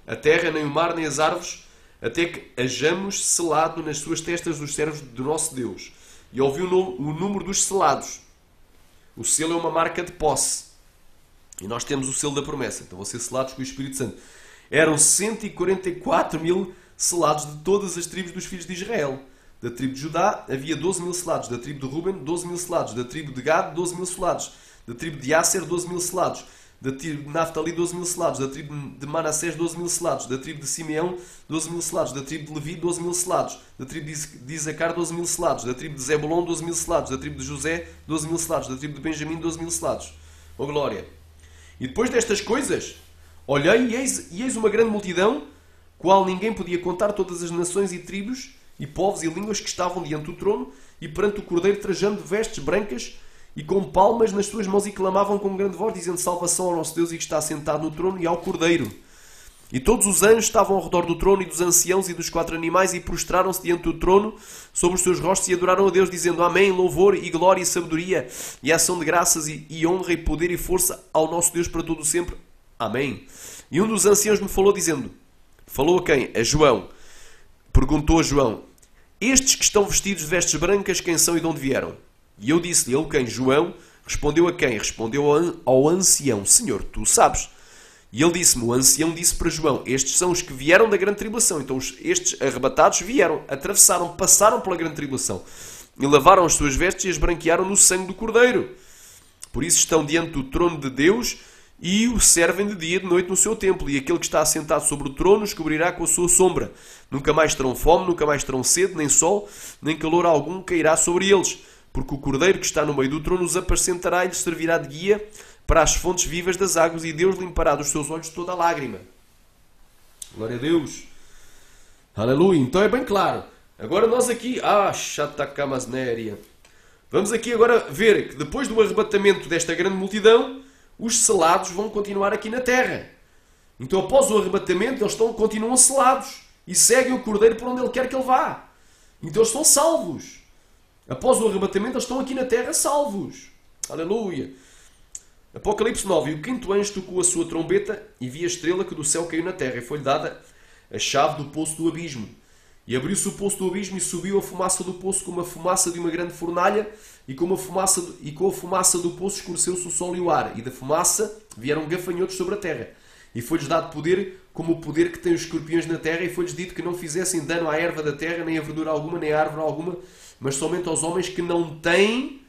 a terra, nem o mar, nem as árvores, até que hajamos selado nas suas testas os servos do nosso Deus. E ouviu o número dos selados. O selo é uma marca de posse. E nós temos o selo da promessa. Então vão ser selados com o Espírito Santo. Eram 144.000 selados de todas as tribos dos filhos de Israel. Da tribo de Judá havia 12.000 selados. Da tribo de Ruben, 12.000 selados. Da tribo de Gad, 12.000 selados. Da tribo de Asser, 12.000 selados. Da tribo de Naftali, 12.000 selados. Da tribo de Manassés, 12.000 selados. Da tribo de Simeão, 12.000 selados. Da tribo de Levi, 12.000 selados. Da tribo de Isacar, 12.000 selados. Da tribo de Zebulon, 12.000 selados. Da tribo de José, 12.000 selados. Da tribo de Benjamim, 12.000 selados. Oh glória! E depois destas coisas, olhei e eis uma grande multidão, qual ninguém podia contar, todas as nações e tribos e povos e línguas que estavam diante do trono e perante o Cordeiro, trajando vestes brancas e com palmas nas suas mãos, e clamavam com grande voz, dizendo: salvação ao nosso Deus, e que está sentado no trono, e ao Cordeiro. E todos os anjos estavam ao redor do trono, e dos anciãos e dos 4 animais, e prostraram-se diante do trono sobre os seus rostos, e adoraram a Deus, dizendo: amém, louvor e glória e sabedoria e ação de graças e honra e poder e força ao nosso Deus para todo o sempre. Amém. E um dos anciãos me falou, dizendo: falou a quem? A João. Perguntou a João: estes que estão vestidos de vestes brancas, quem são e de onde vieram? E eu disse-lhe: ele quem? João. Respondeu a quem? Respondeu ao ancião: Senhor, tu sabes. E ele disse-me, o ancião disse para João: estes são os que vieram da grande tribulação. Então estes arrebatados vieram, atravessaram, passaram pela grande tribulação, e lavaram as suas vestes e as branquearam no sangue do Cordeiro. Por isso estão diante do trono de Deus, e o servem de dia e de noite no seu templo. E aquele que está assentado sobre o trono os cobrirá com a sua sombra. Nunca mais terão fome, nunca mais terão sede, nem sol, nem calor algum cairá sobre eles. Porque o Cordeiro que está no meio do trono os apacentará e lhes servirá de guia para as fontes vivas das águas, e Deus limpará dos seus olhos toda a lágrima. Glória a Deus. Aleluia. Então é bem claro. Agora nós aqui... Shatakamasnéria. Vamos aqui agora ver que depois do arrebatamento desta grande multidão, os selados vão continuar aqui na terra. Então após o arrebatamento eles continuam selados e seguem o Cordeiro por onde ele quer que ele vá. Então eles estão salvos. Após o arrebatamento eles estão aqui na terra salvos. Aleluia. Apocalipse 9. E o 5º anjo tocou a sua trombeta, e vi a estrela que do céu caiu na terra, e foi-lhe dada a chave do poço do abismo. E abriu-se o poço do abismo, e subiu a fumaça do poço como a fumaça de uma grande fornalha, e com a fumaça do poço escureceu-se o sol e o ar, e da fumaça vieram gafanhotos sobre a terra. E foi-lhes dado poder, como o poder que têm os escorpiões na terra, e foi-lhes dito que não fizessem dano à erva da terra, nem a verdura alguma, nem a árvore alguma, mas somente aos homens que não têm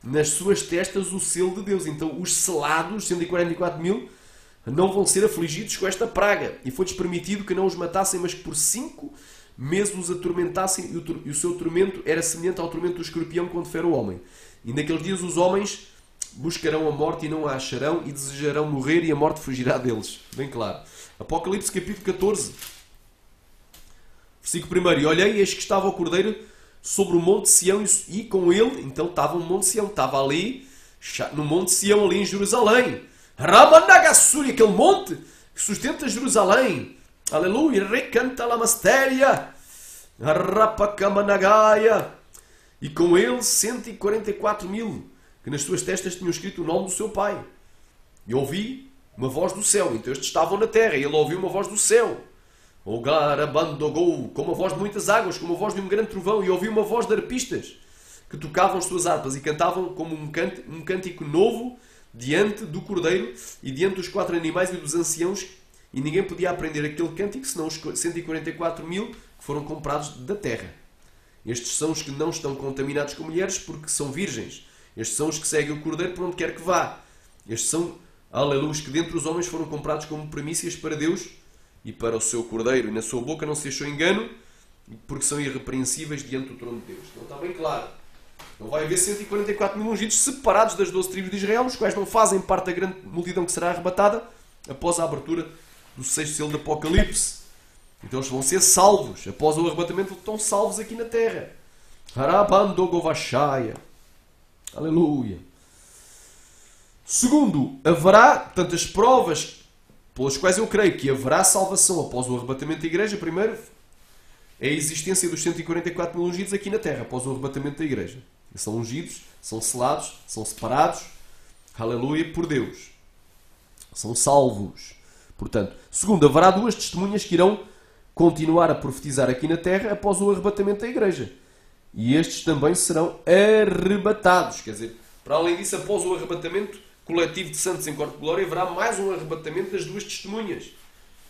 nas suas testas o selo de Deus. Então os selados, 144.000, não vão ser afligidos com esta praga. E foi-lhes permitido que não os matassem, mas que por 5 meses os atormentassem, e o seu tormento era semelhante ao tormento do escorpião quando fere o homem. E naqueles dias os homens buscarão a morte e não a acharão, e desejarão morrer, e a morte fugirá deles. Bem claro. Apocalipse capítulo 14, versículo 1. E olhei, eis que estava o Cordeiro sobre o monte Sião, e com ele, então estava o monte Sião, estava ali, no monte Sião, ali em Jerusalém. Ramandagassuri, aquele monte que sustenta Jerusalém. Aleluia, recanta la mastéria, rapacamanagaia. E com ele 144.000, que nas suas testas tinham escrito o nome do seu pai. E ouvi uma voz do céu. Então estes estavam na terra, e ele ouviu uma voz do céu. O garabandogou, como a voz de muitas águas, como a voz de um grande trovão, e ouvi uma voz de arpistas que tocavam as suas harpas e cantavam como um cântico novo diante do Cordeiro e diante dos 4 animais e dos anciãos, e ninguém podia aprender aquele cântico senão os 144 mil que foram comprados da terra. Estes são os que não estão contaminados com mulheres porque são virgens. Estes são os que seguem o Cordeiro por onde quer que vá. Estes são, aleluia, os que dentre os homens foram comprados como primícias para Deus e para o seu Cordeiro. E na sua boca não se achou engano, porque são irrepreensíveis diante do trono de Deus. Então está bem claro. Não vai haver 144 mil ungidos separados das 12 tribos de Israel, os quais não fazem parte da grande multidão que será arrebatada após a abertura do 6º selo do Apocalipse. Então eles vão ser salvos. Após o arrebatamento estão salvos aqui na terra. Harabandogovashaya. Aleluia. Segundo, haverá tantas provas pelas quais eu creio que haverá salvação após o arrebatamento da igreja. Primeiro, é a existência dos 144 mil ungidos aqui na terra após o arrebatamento da igreja. Eles são ungidos, são selados, são separados, aleluia, por Deus. São salvos. Portanto, segundo, haverá 2 testemunhas que irão continuar a profetizar aqui na terra após o arrebatamento da igreja. E estes também serão arrebatados. Quer dizer, para além disso, após o arrebatamento coletivo de santos em corpo de glória, haverá mais um arrebatamento das 2 testemunhas,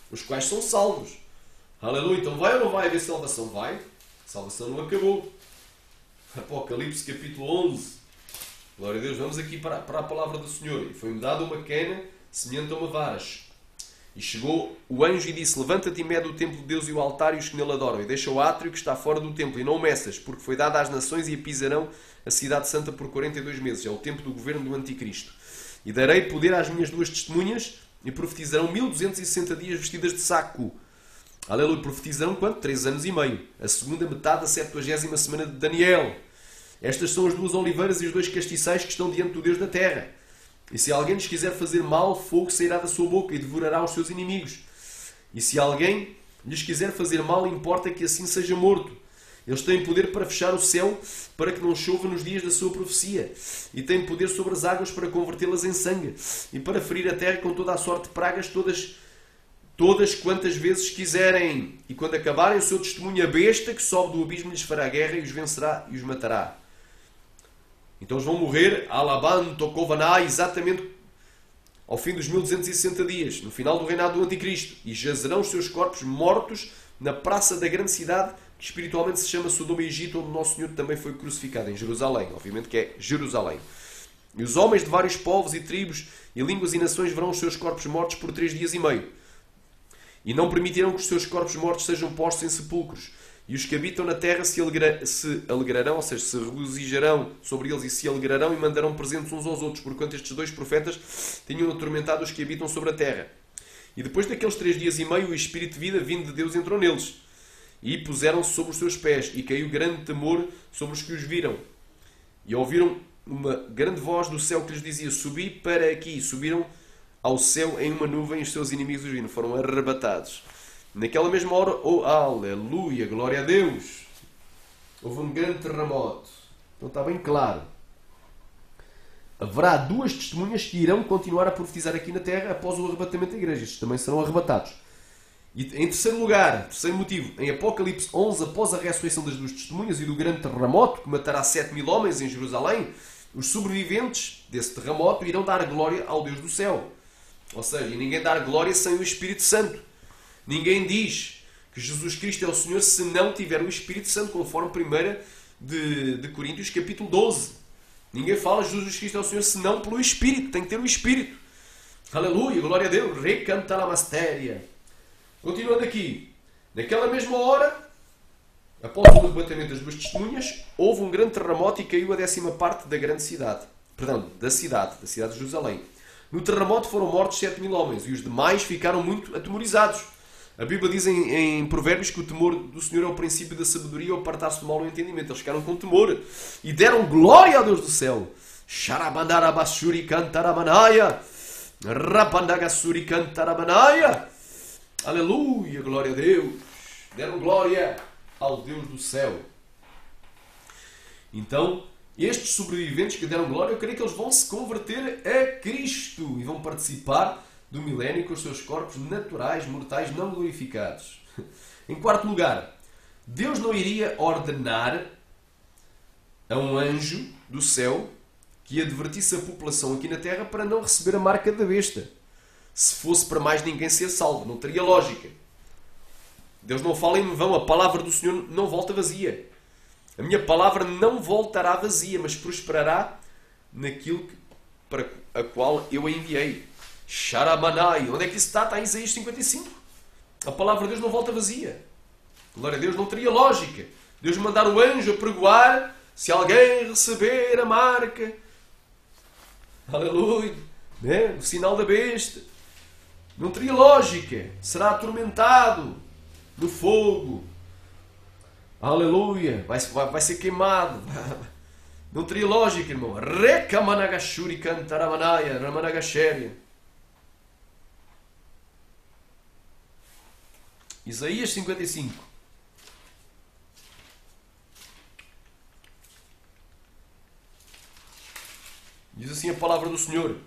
os quais são salvos. Aleluia. Então vai ou não vai haver salvação? Vai. A salvação não acabou. Apocalipse capítulo 11. Glória a Deus. Vamos aqui para a palavra do Senhor. E foi-me dada uma cana semelhante a uma vara. E chegou o anjo e disse: levanta-te e mede o templo de Deus e o altar e os que nele adoram. E deixa o átrio que está fora do templo. E não o meças, porque foi dado às nações e a pisarão a cidade santa por 42 meses. É o tempo do governo do Anticristo. E darei poder às minhas 2 testemunhas e profetizarão 1260 dias vestidas de saco. Aleluia. Profetizarão quanto? 3 anos e meio. A segunda metade da 70ª semana de Daniel. Estas são as 2 oliveiras e os 2 castiçais que estão diante do Deus da terra. E se alguém lhes quiser fazer mal, fogo sairá da sua boca e devorará os seus inimigos. E se alguém lhes quiser fazer mal, importa que assim seja morto. Eles têm poder para fechar o céu, para que não chova nos dias da sua profecia. E têm poder sobre as águas para convertê-las em sangue. E para ferir a terra com toda a sorte de pragas, todas quantas vezes quiserem. E quando acabarem o seu testemunho, a besta que sobe do abismo lhes fará guerra e os vencerá e os matará. Então eles vão morrer, Alabanto Kovaná, exatamente ao fim dos 1260 dias, no final do reinado do Anticristo. E jazerão os seus corpos mortos na praça da grande cidade, que espiritualmente se chama Sodoma e Egito, onde Nosso Senhor também foi crucificado, em Jerusalém. Obviamente que é Jerusalém. E os homens de vários povos e tribos e línguas e nações verão os seus corpos mortos por 3 dias e meio. E não permitirão que os seus corpos mortos sejam postos em sepulcros. E os que habitam na terra se alegrarão, ou seja, se regozijarão sobre eles e se alegrarão e mandarão presentes uns aos outros, porquanto estes 2 profetas tinham atormentado os que habitam sobre a terra. E depois daqueles 3 dias e meio, o Espírito de vida vindo de Deus entrou neles. E puseram-se sobre os seus pés, e caiu grande temor sobre os que os viram. E ouviram uma grande voz do céu que lhes dizia: subi para aqui. Subiram ao céu em uma nuvem, e os seus inimigos os viram. Foram arrebatados. Naquela mesma hora, oh, aleluia, glória a Deus, houve um grande terremoto. Então está bem claro. Haverá 2 testemunhas que irão continuar a profetizar aqui na terra após o arrebatamento da igreja. Estes também serão arrebatados. E em terceiro lugar, terceiro motivo, em Apocalipse 11, após a ressurreição das 2 testemunhas e do grande terremoto que matará 7.000 homens em Jerusalém, os sobreviventes desse terremoto irão dar glória ao Deus do céu. Ou seja, ninguém dá glória sem o Espírito Santo. Ninguém diz que Jesus Cristo é o Senhor se não tiver o Espírito Santo, conforme 1 de Coríntios capítulo 12. Ninguém fala que Jesus Cristo é o Senhor se não pelo Espírito. Tem que ter o Espírito. Aleluia, glória a Deus. Recanta a mastéria. Continuando aqui. Naquela mesma hora, após o arrebatamento das 2 testemunhas, houve um grande terremoto e caiu a 10ª parte da grande cidade. Perdão, da cidade de Jerusalém. No terremoto foram mortos 7.000 homens e os demais ficaram muito atemorizados. A Bíblia diz em Provérbios que o temor do Senhor é o princípio da sabedoria ou apartar-se do mal no entendimento. Eles ficaram com temor e deram glória ao Deus do céu. Sharabandarabasuri cantaramanaya. Rapandagassuri cantaramanaya. Aleluia, glória a Deus. Deram glória ao Deus do céu. Então, estes sobreviventes que deram glória, eu creio que eles vão se converter a Cristo e vão participar do milénio com os seus corpos naturais, mortais, não glorificados. Em quarto lugar, Deus não iria ordenar a um anjo do céu que advertisse a população aqui na terra para não receber a marca da besta. se fosse para mais ninguém ser salvo. Não teria lógica. Deus não fala em vão. A palavra do Senhor não volta vazia. A minha palavra não voltará vazia, mas prosperará naquilo para a qual eu a enviei. Sharamanai. Onde é que isso está? Está em Isaías 55. A palavra de Deus não volta vazia. Glória a Deus, não teria lógica Deus mandar o anjo a pregoar: se alguém receber a marca, aleluia, né? O sinal da besta. Não teria lógica. Será atormentado no fogo. Aleluia. Vai ser queimado. Não teria lógica, irmão. Reka managashuri cantaramanaya ramanagashéria. Isaías 55. Diz assim a palavra do Senhor: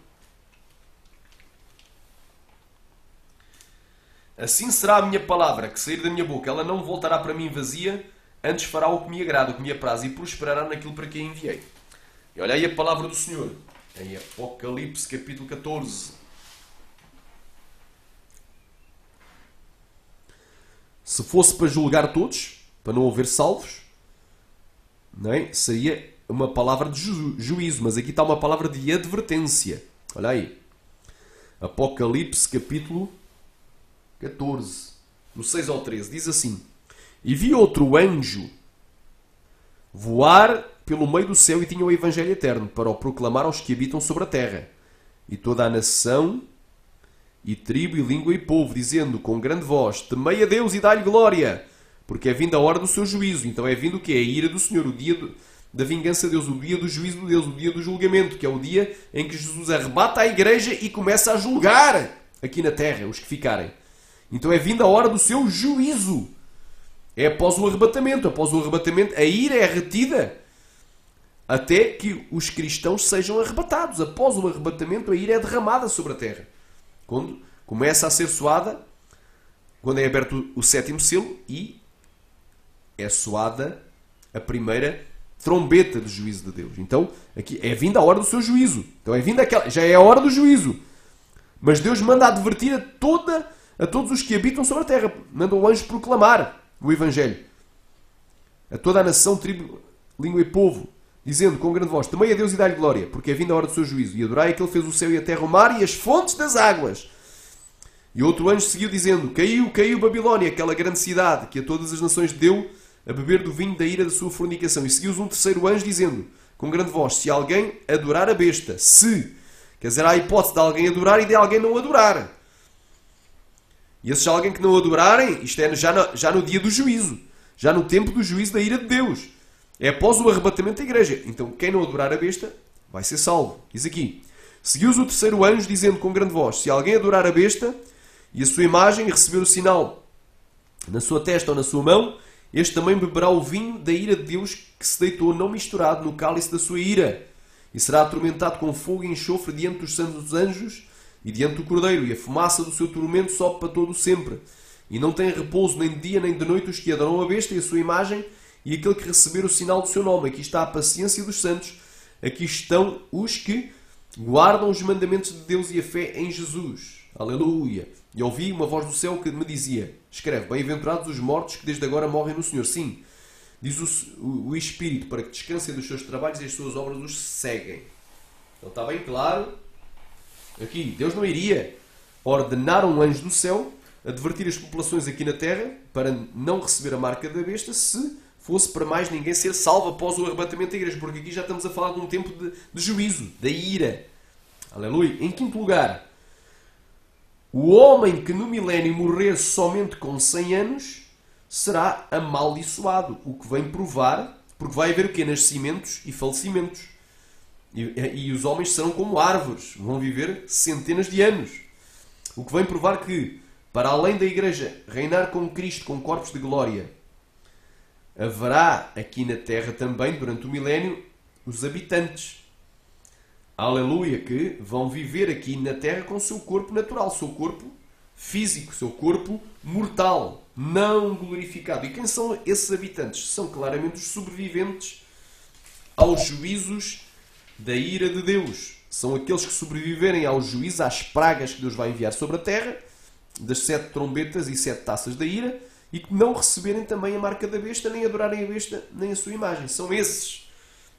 assim será a minha palavra que sair da minha boca, ela não voltará para mim vazia, antes fará o que me agrada, o que me apraz, e prosperará naquilo para que a enviei. E olha aí a palavra do Senhor, em Apocalipse capítulo 14. Se fosse para julgar todos, para não haver salvos, não é? Seria uma palavra de juízo, mas aqui está uma palavra de advertência. Olha aí. Apocalipse capítulo 14, no 6 ao 13, diz assim: e vi outro anjo voar pelo meio do céu e tinha o Evangelho eterno para o proclamar aos que habitam sobre a terra, e toda a nação, e tribo, e língua, e povo, dizendo com grande voz: temei a Deus e dá-lhe glória, porque é vinda a hora do seu juízo. Então é vindo o quê? A ira do Senhor, o dia da vingança de Deus, o dia do juízo de Deus, o dia do julgamento, que é o dia em que Jesus arrebata a igreja e começa a julgar aqui na terra os que ficarem. Então é vinda a hora do seu juízo. É após o arrebatamento. Após o arrebatamento, a ira é retida até que os cristãos sejam arrebatados. Após o arrebatamento, a ira é derramada sobre a terra. Quando começa a ser soada, quando é aberto o sétimo selo e é soada a primeira trombeta do juízo de Deus. Então, aqui é vinda a hora do seu juízo. Então é vinda aquela, já é a hora do juízo. Mas Deus manda advertir a todos os que habitam sobre a terra. Manda o anjo proclamar o Evangelho. A toda a nação, tribo, língua e povo, dizendo com grande voz: temei a Deus e dá-lhe glória, porque é vinda a hora do seu juízo. E adorai aquele que fez o céu e a terra, o mar e as fontes das águas. E outro anjo seguiu dizendo: caiu, caiu Babilónia, aquela grande cidade, que a todas as nações deu a beber do vinho da ira da sua fornicação. E seguiu-os um terceiro anjo dizendo com grande voz: se alguém adorar a besta, se, quer dizer, há a hipótese de alguém adorar e de alguém não adorar. E esses alguém que não adorarem, isto é já no dia do juízo, já no tempo do juízo da ira de Deus. É após o arrebatamento da igreja. Então quem não adorar a besta vai ser salvo. Diz aqui: seguiu-os o terceiro anjo dizendo com grande voz: se alguém adorar a besta e a sua imagem e receber o sinal na sua testa ou na sua mão, este também beberá o vinho da ira de Deus que se deitou não misturado no cálice da sua ira, e será atormentado com fogo e enxofre diante dos santos anjos e diante do Cordeiro, e a fumaça do seu tormento sobe para todo o sempre. E não tem repouso nem de dia nem de noite os que adoram a besta e a sua imagem e aquele que receber o sinal do seu nome. Aqui está a paciência dos santos, aqui estão os que guardam os mandamentos de Deus e a fé em Jesus. Aleluia! E ouvi uma voz do céu que me dizia: escreve, bem-aventurados os mortos que desde agora morrem no Senhor. Sim, diz o Espírito, para que descansem dos seus trabalhos e as suas obras os seguem. Então está bem claro. Aqui, Deus não iria ordenar um anjo do céu advertir as populações aqui na terra para não receber a marca da besta se fosse para mais ninguém ser salvo após o arrebatamento da igreja. Porque aqui já estamos a falar de um tempo de juízo, da ira. Aleluia. Em quinto lugar, o homem que no milénio morrer somente com 100 anos será amaldiçoado. O que vem provar, porque vai haver o quê? Nascimentos e falecimentos. E os homens serão como árvores, vão viver centenas de anos. O que vem provar que, para além da igreja reinar com Cristo com corpos de glória, haverá aqui na terra também, durante o milénio, os habitantes. Aleluia, que vão viver aqui na terra com o seu corpo natural, o seu corpo físico, o seu corpo mortal, não glorificado. E quem são esses habitantes? São claramente os sobreviventes aos juízos da ira de Deus. são aqueles que sobreviverem ao juízo, às pragas que Deus vai enviar sobre a terra, das 7 trombetas e 7 taças da ira, e que não receberem também a marca da besta, nem adorarem a besta, nem a sua imagem. São esses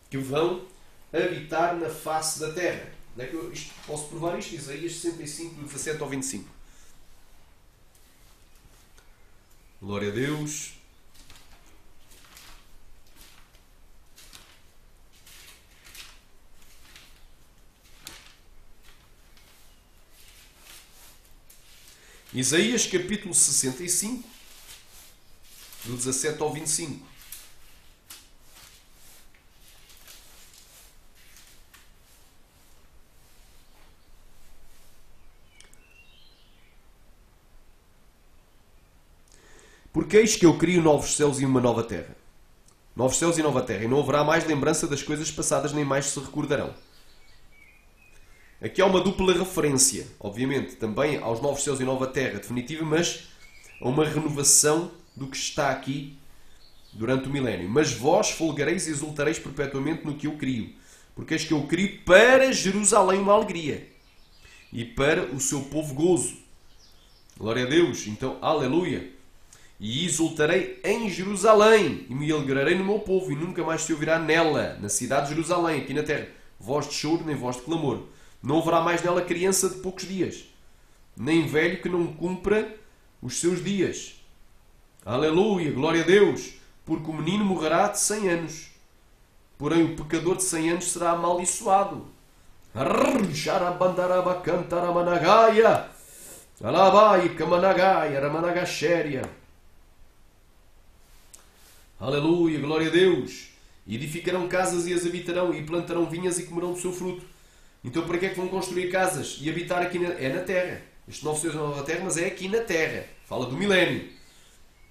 que vão habitar na face da terra. Onde é que eu posso provar isto? Isaías 65, do 17 ao 25. Glória a Deus. Isaías capítulo 65, do 17 ao 25. Porque eis que eu crio novos céus e uma nova terra. Novos céus e nova terra. E não haverá mais lembrança das coisas passadas, nem mais se recordarão. Aqui há uma dupla referência, obviamente, também aos novos céus e nova terra definitiva, mas a uma renovação do que está aqui durante o milénio. Mas vós folgareis e exultareis perpetuamente no que eu crio. Porque eis que eu crio para Jerusalém uma alegria. E para o seu povo gozo. Glória a Deus. Então, aleluia. E exultarei em Jerusalém. E me alegrarei no meu povo. E nunca mais se ouvirá nela, na cidade de Jerusalém, aqui na terra, voz de choro nem voz de clamor. Não haverá mais nela criança de poucos dias, nem velho que não cumpra os seus dias. Aleluia, glória a Deus, porque o menino morrerá de 100 anos, porém o pecador de 100 anos será amaldiçoado. Aleluia, glória a Deus. E edificarão casas e as habitarão, e plantarão vinhas e comerão do seu fruto. Então para que é que vão construir casas e habitar aqui na terra? Este novo céu é nova terra, mas é aqui na terra. Fala do milénio.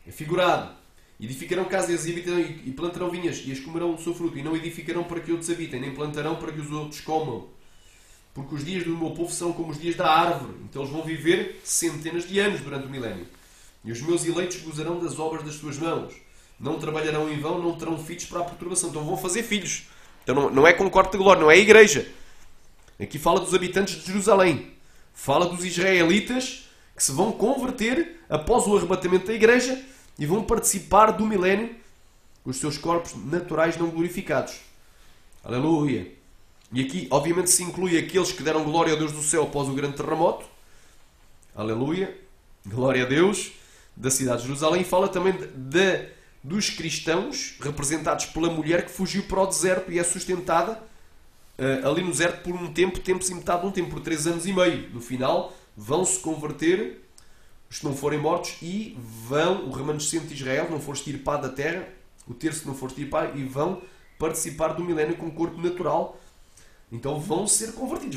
É figurado. Edificarão casas e habitarão e plantarão vinhas e as comerão do seu fruto. E não edificarão para que outros habitem, nem plantarão para que os outros comam. Porque os dias do meu povo são como os dias da árvore. Então eles vão viver centenas de anos durante o milénio. E os meus eleitos gozarão das obras das suas mãos. Não trabalharão em vão, não terão filhos para a perturbação. Então vão fazer filhos. Então não é com corte de glória, não é a igreja. Aqui fala dos habitantes de Jerusalém. Fala dos israelitas que se vão converter após o arrebatamento da igreja e vão participar do milénio com os seus corpos naturais não glorificados. Aleluia! E aqui, obviamente, se inclui aqueles que deram glória a Deus do céu após o grande terremoto. Aleluia! Glória a Deus! Da cidade de Jerusalém. E fala também dos cristãos representados pela mulher que fugiu para o deserto e é sustentada ali no deserto por um tempo e metade de um tempo, por 3 anos e meio. No final, vão se converter, os que não forem mortos, e vão, o remanescente de Israel, não for extirpado da terra, o terço que não for extirpado, e vão participar do milénio com o corpo natural. Então vão ser convertidos.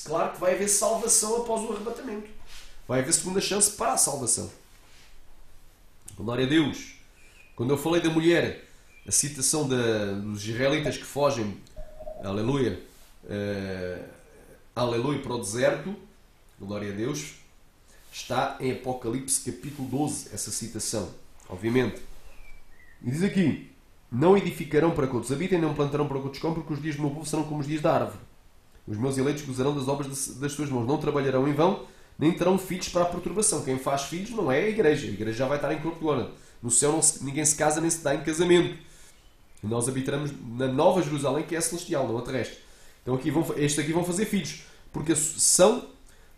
Claro que vai haver salvação após o arrebatamento. Vai haver segunda chance para a salvação. Glória a Deus. Quando eu falei da mulher, a citação dos israelitas que fogem, aleluia, aleluia, para o deserto, glória a Deus, está em Apocalipse capítulo 12, essa citação, obviamente. E diz aqui: não edificarão para que outros habitem, não plantarão para que outros comam, porque os dias do meu povo serão como os dias da árvore. Os meus eleitos gozarão das obras das suas mãos, não trabalharão em vão, nem terão filhos para a perturbação. Quem faz filhos não é a igreja já vai estar em corpo de glória. No céu ninguém se casa nem se dá em casamento. E nós habitaremos na nova Jerusalém, que é celestial, não a terrestre. Então estes aqui vão fazer filhos, porque são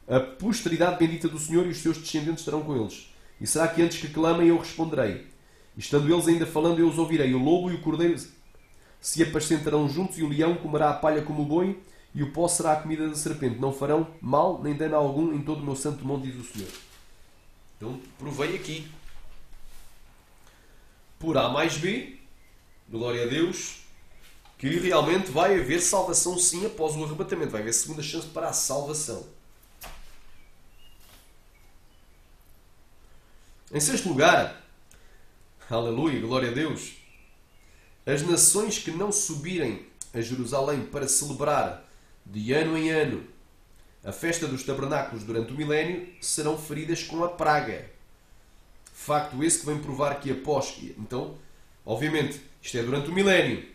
a posteridade bendita do Senhor, e os seus descendentes estarão com eles. E será que antes que clamem eu responderei? E estando eles ainda falando, eu os ouvirei. O lobo e o cordeiro se apacentarão juntos, e o leão comerá a palha como o boi, e o pó será a comida da serpente. Não farão mal nem dano algum em todo o meu santo monte, diz o Senhor. Então provei aqui, por A mais B, glória a Deus, que realmente vai haver salvação sim após o arrebatamento. Vai haver segunda chance para a salvação. Em sexto lugar, aleluia, glória a Deus, as nações que não subirem a Jerusalém para celebrar de ano em ano a festa dos tabernáculos durante o milénio serão feridas com a praga. Facto esse que vem provar que após... Então, obviamente, isto é durante o milénio.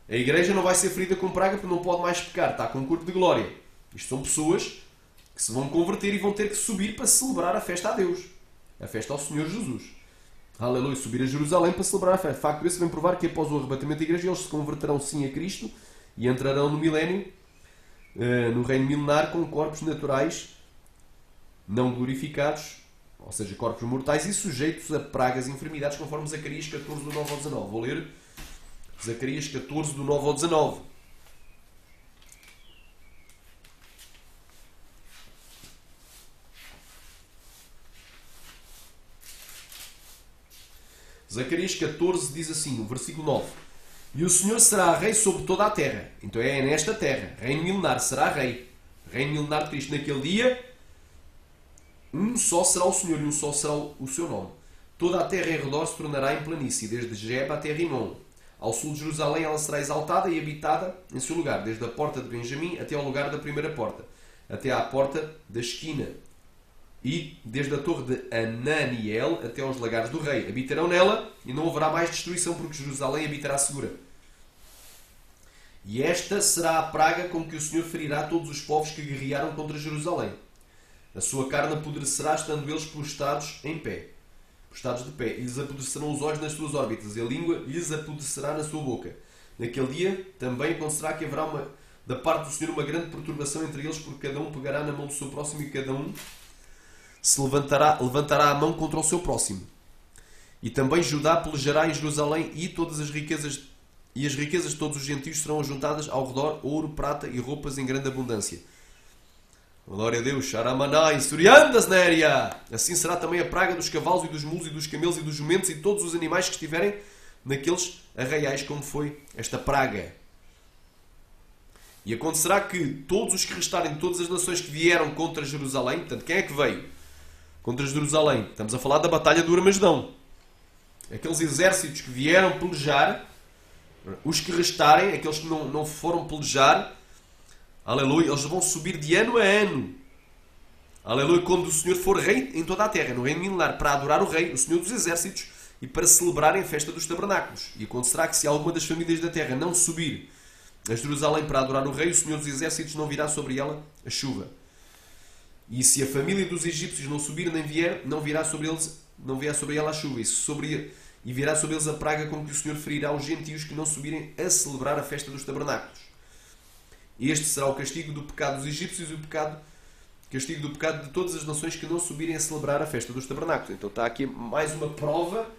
A igreja não vai ser ferida com praga porque não pode mais pecar. Está com um corpo de glória. Isto são pessoas que se vão converter e vão ter que subir para celebrar a festa a Deus. A festa ao Senhor Jesus. Aleluia. Subir a Jerusalém para celebrar a festa. De facto, esse vem provar que após o arrebatamento da igreja eles se converterão sim a Cristo e entrarão no milénio, no reino milenar, com corpos naturais não glorificados, ou seja, corpos mortais e sujeitos a pragas e enfermidades, conforme Zacarias 14, do 9 ao 19. Vou ler Zacarias 14, do 9 ao 19. Zacarias 14 diz assim, no versículo 9: E o Senhor será rei sobre toda a terra. Então é nesta terra. Reino milenar, será rei. Reino milenar de Cristo. Naquele dia, um só será o Senhor e um só será o seu nome. Toda a terra em redor se tornará em planície, desde Geba até Rinom. Ao sul de Jerusalém ela será exaltada e habitada em seu lugar, desde a porta de Benjamim até ao lugar da primeira porta, até à porta da esquina. E desde a torre de Ananiel até aos lagares do rei. Habitarão nela e não haverá mais destruição, porque Jerusalém habitará segura. E esta será a praga com que o Senhor ferirá todos os povos que guerrearam contra Jerusalém. A sua carne apodrecerá, estando eles prostrados em pé. Prostrados de pé. E lhes apodrecerão os olhos nas suas órbitas, e a língua lhes apodrecerá na sua boca. Naquele dia também acontecerá que haverá da parte do Senhor uma grande perturbação entre eles, porque cada um pegará na mão do seu próximo e cada um se levantará a mão contra o seu próximo. E também Judá pelejará em Jerusalém, e as riquezas de todos os gentios serão ajuntadas ao redor, ouro, prata e roupas em grande abundância. Glória a Deus. Sharamanai, Suriandas Néria. Assim será também a praga dos cavalos e dos mulos e dos camelos e dos jumentos e todos os animais que estiverem naqueles arraiais, como foi esta praga. E acontecerá que todos os que restarem de todas as nações que vieram contra Jerusalém, portanto, quem é que veio contra Jerusalém? Estamos a falar da batalha do Armagedão. Aqueles exércitos que vieram pelejar, os que restarem, aqueles que não foram pelejar, aleluia, eles vão subir de ano a ano. Aleluia, quando o Senhor for rei em toda a terra, no reino milenar, para adorar o rei, o Senhor dos exércitos, e para celebrarem a festa dos tabernáculos. E acontecerá que se alguma das famílias da terra não subir a Jerusalém para adorar o rei, o Senhor dos exércitos não virá sobre ela a chuva. E se a família dos egípcios não subir nem vier, não virá sobre ela a chuva. E virá sobre eles a praga com que o Senhor ferirá os gentios que não subirem a celebrar a festa dos tabernáculos. Este será o castigo do pecado dos egípcios e o castigo do pecado de todas as nações que não subirem a celebrar a festa dos tabernáculos. Então está aqui mais uma prova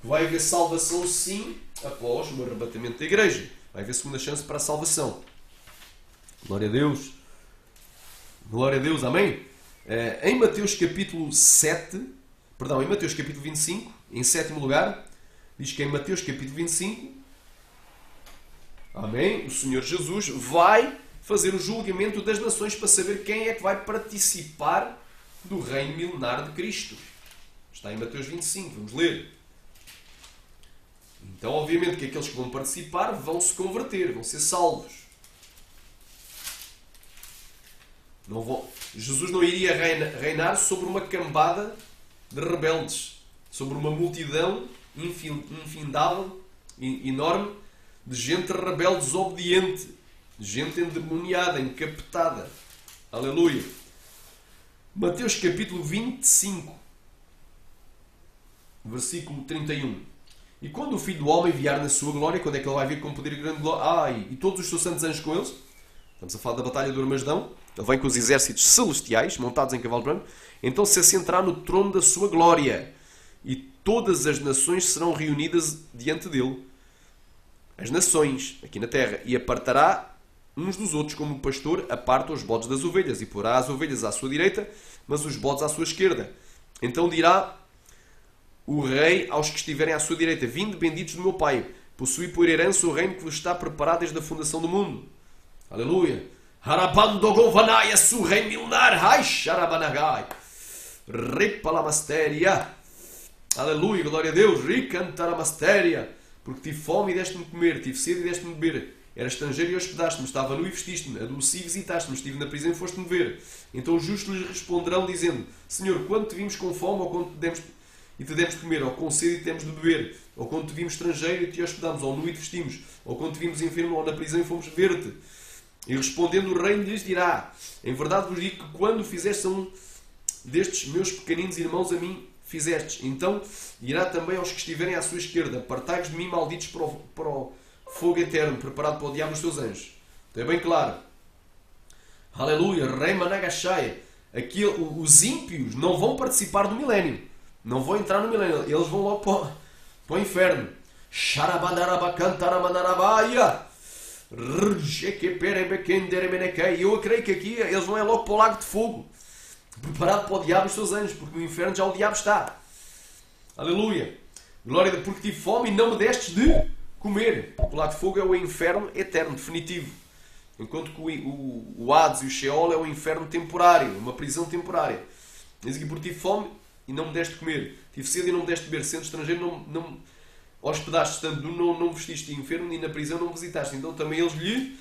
que vai haver salvação sim após o arrebatamento da igreja. Vai haver segunda chance para a salvação. Glória a Deus. Glória a Deus, amém? Em Mateus capítulo 25, em sétimo lugar, diz que em Mateus capítulo 25, amém, o Senhor Jesus vai fazer o julgamento das nações para saber quem é que vai participar do reino milenar de Cristo. Está em Mateus 25, vamos ler. Então, obviamente que aqueles que vão participar vão se converter, vão ser salvos. Jesus não iria reinar sobre uma cambada de rebeldes, sobre uma multidão infindável, enorme, de gente rebelde, desobediente, de gente endemoniada, encapetada. Aleluia. Mateus capítulo 25, versículo 31. E quando o Filho do Homem vier na sua glória, quando é que ele vai vir com poder e grande glória? E todos os seus santos anjos com eles. Estamos a falar da batalha do Armagedão. Ele vem com os exércitos celestiais, montados em cavalo branco. Então se assentará no trono da sua glória. E todas as nações serão reunidas diante dele. As nações, aqui na terra. E apartará uns dos outros, como o pastor aparta os bodes das ovelhas. E porá as ovelhas à sua direita, mas os bodes à sua esquerda. Então dirá o rei aos que estiverem à sua direita: vinde, benditos do meu Pai, possuí por herança o reino que vos está preparado desde a fundação do mundo. Aleluia. Harabando govanai su rei milenar. Hai sharabanagai. Ripalamasteria. Aleluia, glória a Deus. Ricantaramasteria. Porque tive fome e deste-me comer, tive sede e deste-me beber. Era estrangeiro e hospedaste-me, estava nu e vestiste-me, adoeci e visitaste-me, estive na prisão e foste-me ver. Então os justos lhes responderão dizendo: Senhor, quando te vimos com fome ou quando te demos... e te demos de comer, ou com sede e te demos de beber, ou quando te vimos estrangeiro e te hospedamos, ou nu e te vestimos, ou quando te vimos enfermo ou na prisão e fomos ver-te. E respondendo o rei lhes dirá: em verdade vos digo que quando fizeste a um destes meus pequeninos irmãos, a mim fizestes. Então irá também aos que estiverem à sua esquerda. Apartai-vos de mim, malditos, para o fogo eterno, preparado para o diabo e os seus anjos. Então é bem claro. Aleluia, Rei Managashaya. Aqui os ímpios não vão participar do milénio. Não vão entrar no milénio. Eles vão logo para o inferno. E eu creio que aqui eles vão logo para o lago de fogo, preparado para o diabo e os seus anjos, porque no inferno já o diabo está. Aleluia. Glória a Deus, porque tive fome e não me destes de comer. O lago de fogo é o inferno eterno, definitivo. Enquanto que o Hades e o Sheol é o inferno temporário, uma prisão temporária. Diz aqui: porque tive fome e não me deste de comer. Tive sede e não me deste de beber. Sendo estrangeiro, não hospedaste, estando não vestiste enfermo, e na prisão não visitaste. Então também eles lhe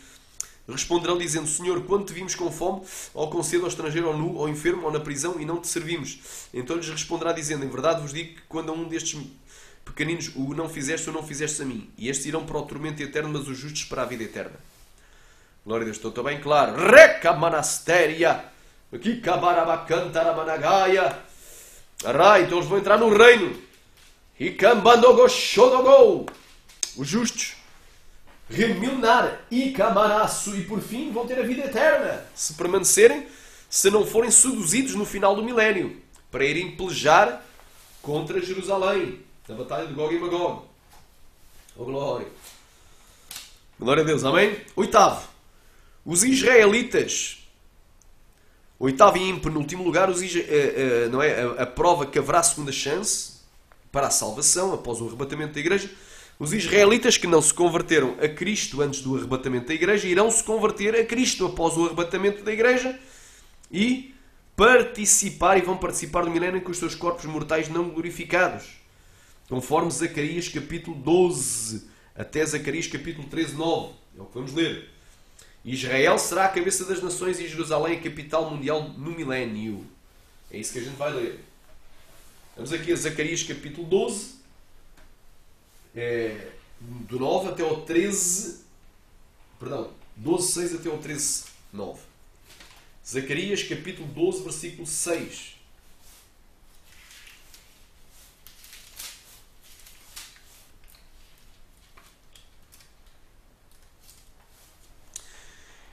responderão dizendo: Senhor, quando te vimos com fome, ou com sede, ou estrangeiro, ou nu, ou enfermo, ou na prisão, e não te servimos? Então lhes responderá dizendo: em verdade vos digo que quando a um destes pequeninos o não fizeste, ou não fizeste a mim. E estes irão para o tormento eterno, mas os justos para a vida eterna. Glória a Deus, estou bem claro. Reca manastéria. Aqui cabarabacantaramanagáia. Então eles vão entrar no reino. Icambandogoshodogo. Os justos. Remilnar. Icamaraço. E por fim vão ter a vida eterna. Se permanecerem, se não forem seduzidos no final do milénio, para irem pelejar contra Jerusalém, na batalha de Gog e Magog. Oh glória. Glória a Deus, amém? Oitavo. Os israelitas. Oitavo e em penúltimo lugar, não é? A prova que haverá segunda chance para a salvação após o arrebatamento da igreja. Os israelitas que não se converteram a Cristo antes do arrebatamento da igreja irão se converter a Cristo após o arrebatamento da igreja e vão participar do milénio com os seus corpos mortais não glorificados, conforme Zacarias capítulo 12 até Zacarias capítulo 13, 9. É o que vamos ler. Israel será a cabeça das nações e Jerusalém a capital mundial no milénio. É isso que a gente vai ler. Vamos aqui a Zacarias capítulo 12, do 9 até ao 13, perdão, 12, 6 até ao 13, 9. Zacarias capítulo 12, versículo 6.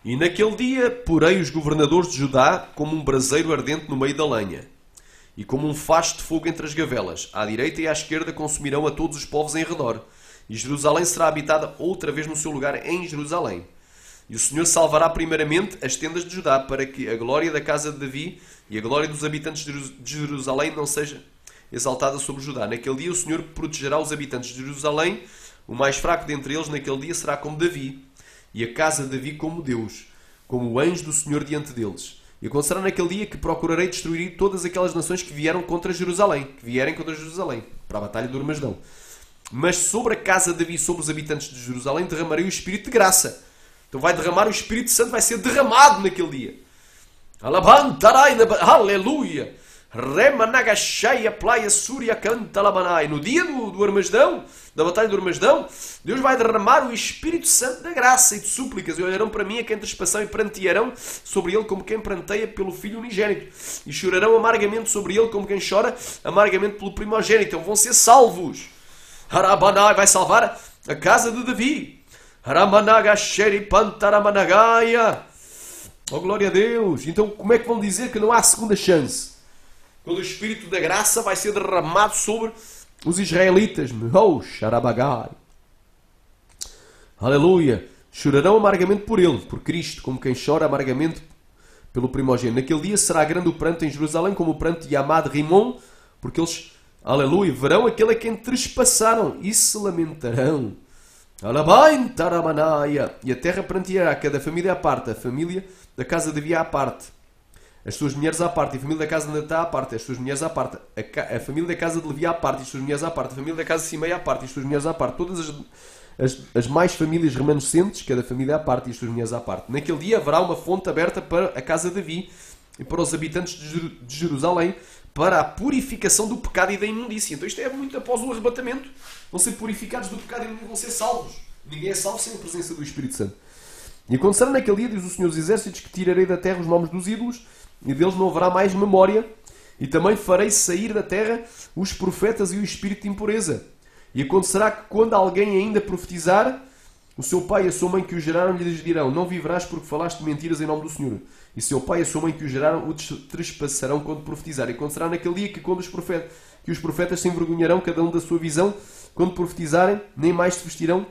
E naquele dia porei os governadores de Judá como um braseiro ardente no meio da lenha, e como um facho de fogo entre as gavelas. À direita e à esquerda consumirão a todos os povos em redor. E Jerusalém será habitada outra vez no seu lugar em Jerusalém. E o Senhor salvará primeiramente as tendas de Judá, para que a glória da casa de Davi e a glória dos habitantes de Jerusalém não seja exaltada sobre Judá. Naquele dia o Senhor protegerá os habitantes de Jerusalém. O mais fraco dentre eles naquele dia será como Davi, e a casa de Davi como Deus, como o anjo do Senhor diante deles. E acontecerá naquele dia que procurarei destruir todas aquelas nações que vierem contra Jerusalém, para a batalha do Armagedão. Mas sobre a casa de Davi e sobre os habitantes de Jerusalém derramarei o Espírito de graça. Então vai derramar o Espírito Santo, vai ser derramado naquele dia. Aleluia! Remanagashaya playa surya canta lamanai. No dia do Armagedão, da batalha do Armagedão, Deus vai derramar o Espírito Santo da graça e de súplicas, e olharão para mim a quem trespassam e prantearão sobre ele como quem pranteia pelo filho unigênito, e chorarão amargamente sobre ele como quem chora amargamente pelo primogênito. Então vão ser salvos. Harabanai vai salvar a casa de Davi. Haramanagasheri pantaramanagaya. Oh glória a Deus! Então como é que vão dizer que não há segunda chance? Quando o Espírito da graça vai ser derramado sobre os israelitas. Oh, xarabagai. Aleluia. Chorarão amargamente por ele, por Cristo, como quem chora amargamente pelo primogênito. Naquele dia será grande o pranto em Jerusalém, como o pranto de Amad Rimon, porque eles, aleluia, verão aquele a quem trespassaram e se lamentarão. Alabain taramanaya. E a terra pranteará, cada família à parte, a família da casa de Davi à parte, as suas mulheres à parte, e a família da casa de Natã à parte, as suas mulheres à parte, a família da casa de Levi à parte, e as suas mulheres à parte, a família da casa de Simei à parte, e as suas mulheres à parte, todas as mais famílias remanescentes, cada família à parte, e as suas mulheres à parte. Naquele dia haverá uma fonte aberta para a casa de Davi e para os habitantes de Jerusalém, para a purificação do pecado e da imundícia. Então isto é muito após o arrebatamento. Vão ser purificados do pecado e vão ser salvos. Ninguém é salvo sem a presença do Espírito Santo. E acontecerá naquele dia, diz o Senhor dos Exércitos, que tirarei da terra os nomes dos ídolos, e deles não haverá mais memória, e também farei sair da terra os profetas e o espírito de impureza. E acontecerá que quando alguém ainda profetizar, o seu pai e a sua mãe que o geraram lhes dirão: não viverás porque falaste mentiras em nome do Senhor. E seu pai e a sua mãe que o geraram o trespassarão quando profetizar. E acontecerá naquele dia que quando os profetas se envergonharão cada um da sua visão, quando profetizarem, nem mais se vestirão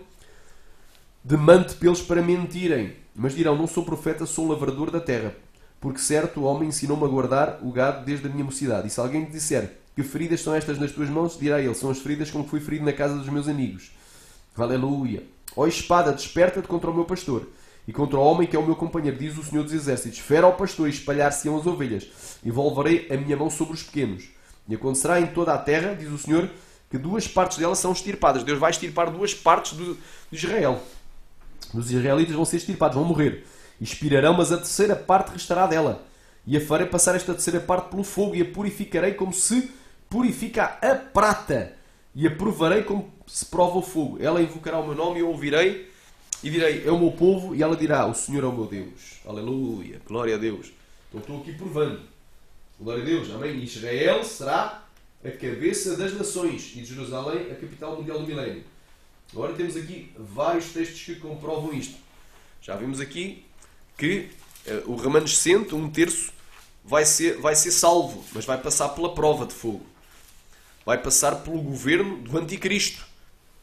de manto pelos para mentirem. Mas dirão: não sou profeta, sou lavrador da terra. Porque certo o homem ensinou-me a guardar o gado desde a minha mocidade. E se alguém lhe disser: que feridas são estas nas tuas mãos? Dirá ele: são as feridas com que fui ferido na casa dos meus amigos. Aleluia! Ó espada, desperta-te contra o meu pastor e contra o homem que é o meu companheiro, diz o Senhor dos Exércitos. Fere ao pastor e espalhar-se-ão as ovelhas, e volverei a minha mão sobre os pequenos. E acontecerá em toda a terra, diz o Senhor, que duas partes dela são extirpadas. Deus vai extirpar duas partes de Israel. Os israelitas vão ser extirpados, vão morrer. Expirarão, mas a terceira parte restará dela. E a farei passar esta terceira parte pelo fogo, e a purificarei como se purifica a prata. E a provarei como se prova o fogo. Ela invocará o meu nome e eu ouvirei. E direi: é o meu povo. E ela dirá: o Senhor é o meu Deus. Aleluia. Glória a Deus. Então estou aqui provando. Glória a Deus. Amém. Israel será a cabeça das nações. E de Jerusalém a capital mundial do milénio. Agora temos aqui vários textos que comprovam isto. Já vimos aqui que o remanescente, um terço, vai ser salvo. Mas vai passar pela prova de fogo. Vai passar pelo governo do anticristo.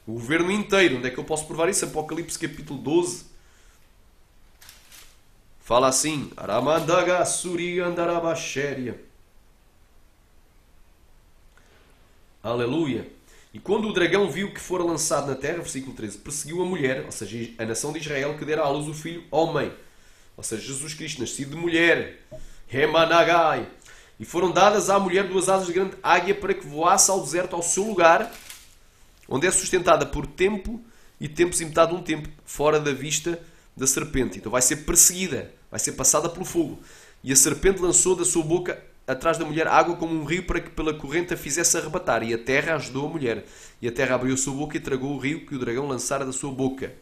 O governo inteiro. Onde é que eu posso provar isso? Apocalipse capítulo 12. Fala assim: Aramandaga Suri Andarabashéria. Aleluia. E quando o dragão viu que fora lançado na terra, versículo 13, perseguiu a mulher, ou seja, a nação de Israel, que dera à luz o filho homem. Ou seja, Jesus Cristo, nascido de mulher. Remanagai. E foram dadas à mulher duas asas de grande águia para que voasse ao deserto, ao seu lugar, onde é sustentada por tempo e tempos e metade de um tempo, fora da vista da serpente. Então vai ser perseguida, vai ser passada pelo fogo. E a serpente lançou da sua boca atrás da mulher água como um rio para que pela corrente a fizesse arrebatar. E a terra ajudou a mulher. E a terra abriu a sua boca e tragou o rio que o dragão lançara da sua boca.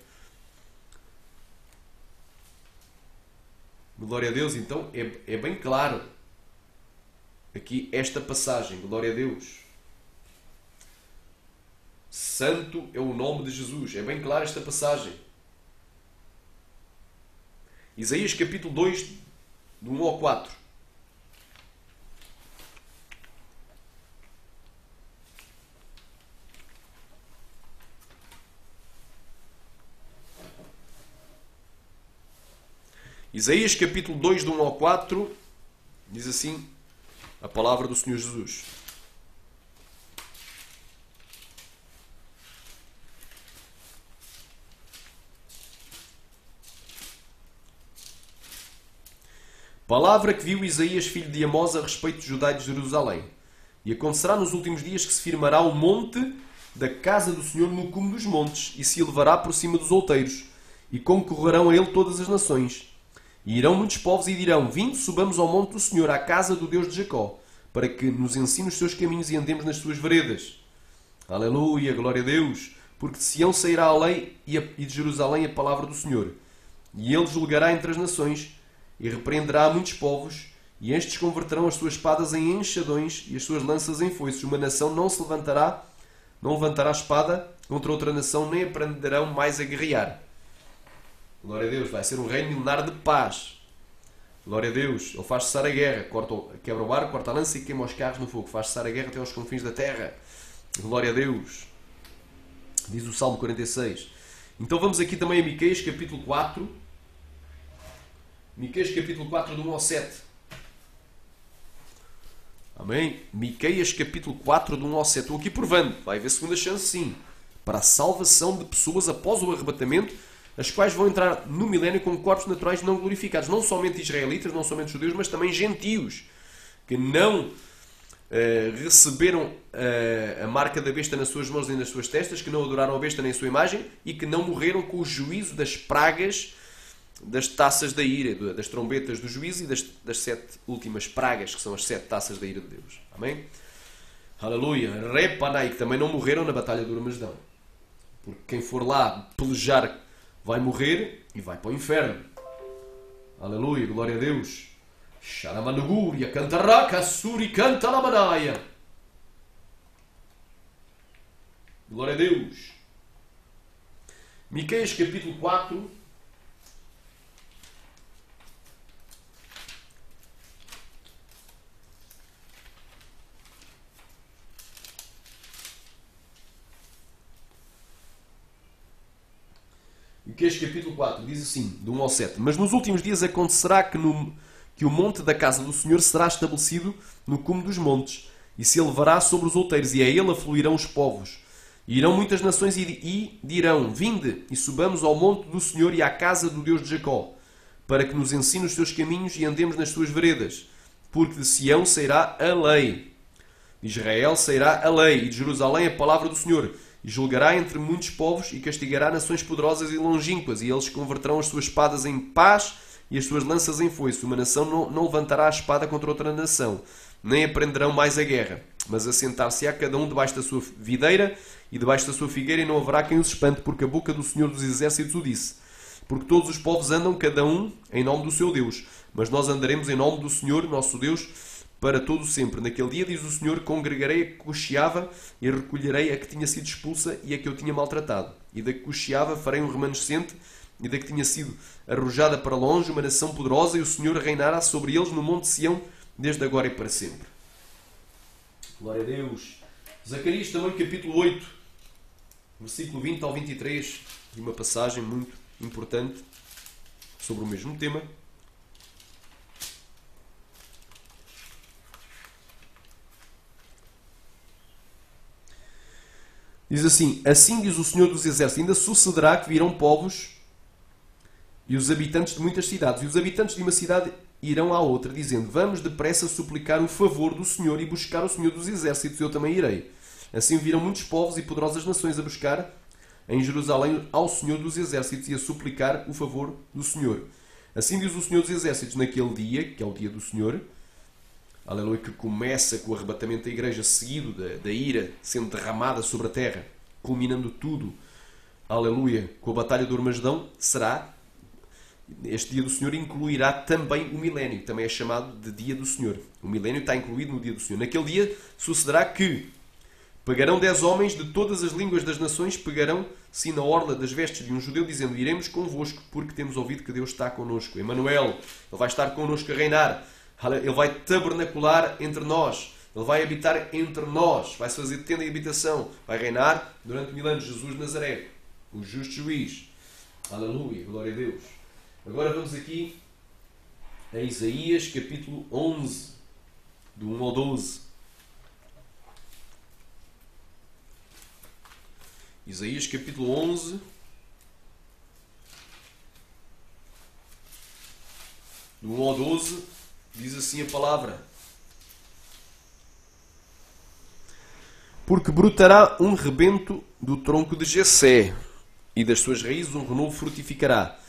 Glória a Deus. Então é bem claro aqui esta passagem. Glória a Deus. Santo é o nome de Jesus. É bem clara esta passagem. Isaías capítulo 2, do 1 ao 4. Isaías capítulo 2, do 1 ao 4, diz assim a palavra do Senhor Jesus. Palavra que viu Isaías, filho de Amós, a respeito de Judá e de Jerusalém. E acontecerá nos últimos dias que se firmará o monte da casa do Senhor no cume dos montes, e se elevará por cima dos outeiros, e concorrerão a ele todas as nações. E irão muitos povos e dirão: vinde, subamos ao monte do Senhor, à casa do Deus de Jacó, para que nos ensine os seus caminhos e andemos nas suas veredas. Aleluia, glória a Deus! Porque de Sião sairá a lei e de Jerusalém a palavra do Senhor. E ele julgará entre as nações, e repreenderá muitos povos, e estes converterão as suas espadas em enxadões e as suas lanças em foices. Uma nação não levantará espada contra outra nação, nem aprenderão mais a guerrear. Glória a Deus, vai ser um reino milenar de paz. Glória a Deus, ele faz cessar a guerra, quebra o barco, corta a lança e queima os carros no fogo, faz cessar a guerra até aos confins da terra. Glória a Deus. Diz o Salmo 46. Então vamos aqui também a Miqueias capítulo 4. Miqueias capítulo 4, do 1 ao 7. Amém? Miqueias capítulo 4, do 1 ao 7. Estou aqui provando. Vai haver segunda chance, sim. Para a salvação de pessoas após o arrebatamento, as quais vão entrar no milénio com corpos naturais não glorificados. Não somente israelitas, não somente judeus, mas também gentios. Que não receberam a marca da besta nas suas mãos nem nas suas testas, que não adoraram a besta nem a sua imagem e que não morreram com o juízo das pragas das taças da ira, das trombetas do juízo e das 7 últimas pragas, que são as 7 taças da ira de Deus. Amém? Aleluia. Repanai, que também não morreram na batalha do Armagedão. Porque quem for lá pelejar vai morrer e vai para o inferno. Aleluia, glória a Deus. Xaramanugúria, cantarraca, suri, canta la manaia. Glória a Deus. Miqueias capítulo 4. Miqueias capítulo 4 diz assim, do 1 ao 7. Mas nos últimos dias acontecerá que o monte da casa do Senhor será estabelecido no cume dos montes, e se elevará sobre os outeiros, e a ele afluirão os povos. E irão muitas nações e dirão, vinde, e subamos ao monte do Senhor e à casa do Deus de Jacó, para que nos ensine os seus caminhos e andemos nas suas veredas. Porque de Sião sairá a lei, de Israel sairá a lei, e de Jerusalém a palavra do Senhor. E julgará entre muitos povos e castigará nações poderosas e longínquas, e eles converterão as suas espadas em paz e as suas lanças em foice. Uma nação não levantará a espada contra outra nação, nem aprenderão mais a guerra, mas assentar-se-á cada um debaixo da sua videira e debaixo da sua figueira, e não haverá quem os espante, porque a boca do Senhor dos Exércitos o disse. Porque todos os povos andam cada um em nome do seu Deus, mas nós andaremos em nome do Senhor, nosso Deus, para todo sempre. Naquele dia, diz o Senhor, congregarei a que cocheava e recolherei a que tinha sido expulsa e a que eu tinha maltratado. E da que cocheava farei um remanescente, e da que tinha sido arrojada para longe uma nação poderosa, e o Senhor reinará sobre eles no monte Sião, desde agora e para sempre. Glória a Deus. Zacarias também, capítulo 8, versículo 20 ao 23, de uma passagem muito importante sobre o mesmo tema. Diz assim, assim diz o Senhor dos Exércitos, ainda sucederá que virão povos e os habitantes de muitas cidades, e os habitantes de uma cidade irão à outra, dizendo, vamos depressa suplicar o favor do Senhor e buscar o Senhor dos Exércitos, eu também irei. Assim virão muitos povos e poderosas nações a buscar em Jerusalém ao Senhor dos Exércitos e a suplicar o favor do Senhor. Assim diz o Senhor dos Exércitos, naquele dia, que é o dia do Senhor, aleluia, que começa com o arrebatamento da igreja, seguido da ira sendo derramada sobre a terra, culminando tudo, aleluia, com a batalha do Armagedão, será, este dia do Senhor incluirá também o milénio, que também é chamado de dia do Senhor. O milénio está incluído no dia do Senhor. Naquele dia sucederá que pegarão 10 homens de todas as línguas das nações, pegarão-se na orla das vestes de um judeu, dizendo, iremos convosco, porque temos ouvido que Deus está connosco. Emmanuel, Ele vai estar connosco a reinar. Ele vai tabernacular entre nós. Ele vai habitar entre nós. Vai-se fazer tenda e habitação. Vai reinar durante 1000 anos. Jesus de Nazaré, o justo juiz. Aleluia, glória a Deus. Agora vamos aqui a Isaías, capítulo 11, do 1 ao 12. Isaías, capítulo 11, do 1 ao 12, diz assim a palavra. Porque brotará um rebento do tronco de Jessé, e das suas raízes um renovo frutificará.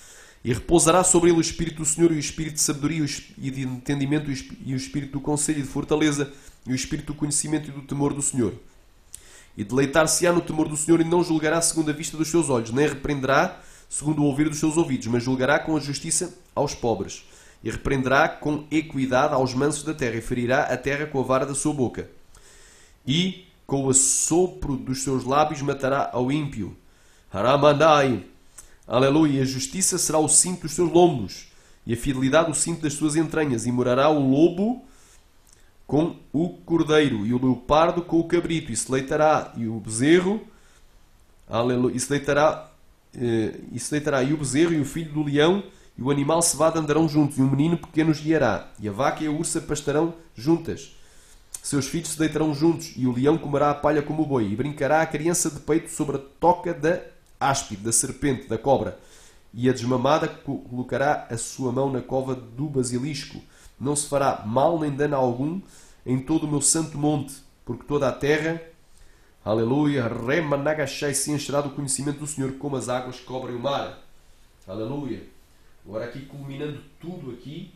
E repousará sobre ele o Espírito do Senhor, e o Espírito de sabedoria e de entendimento, e o Espírito do conselho e de fortaleza, e o Espírito do conhecimento e do temor do Senhor. E deleitar-se-á no temor do Senhor, e não julgará segundo a vista dos seus olhos, nem repreenderá segundo o ouvir dos seus ouvidos, mas julgará com a justiça aos pobres. E repreenderá com equidade aos mansos da terra, e ferirá a terra com a vara da sua boca. E com o assopro dos seus lábios matará ao ímpio. Haramandai. Aleluia. E a justiça será o cinto dos seus lombos, e a fidelidade o cinto das suas entranhas. E morará o lobo com o cordeiro, e o leopardo com o cabrito. E se deitará e o bezerro. Aleluia. E se deitará e o bezerro e o filho do leão e o animal cevado andarão juntos, e um menino pequeno os guiará. E a vaca e a ursa pastarão juntas. Seus filhos se deitarão juntos, e o leão comerá a palha como o boi, e brincará a criança de peito sobre a toca da áspide, da serpente, da cobra. E a desmamada colocará a sua mão na cova do basilisco. Não se fará mal nem dano algum em todo o meu santo monte, porque toda a terra, aleluia, remanagachai, se encherá do conhecimento do Senhor, como as águas cobrem o mar. Aleluia. Agora aqui culminando tudo aqui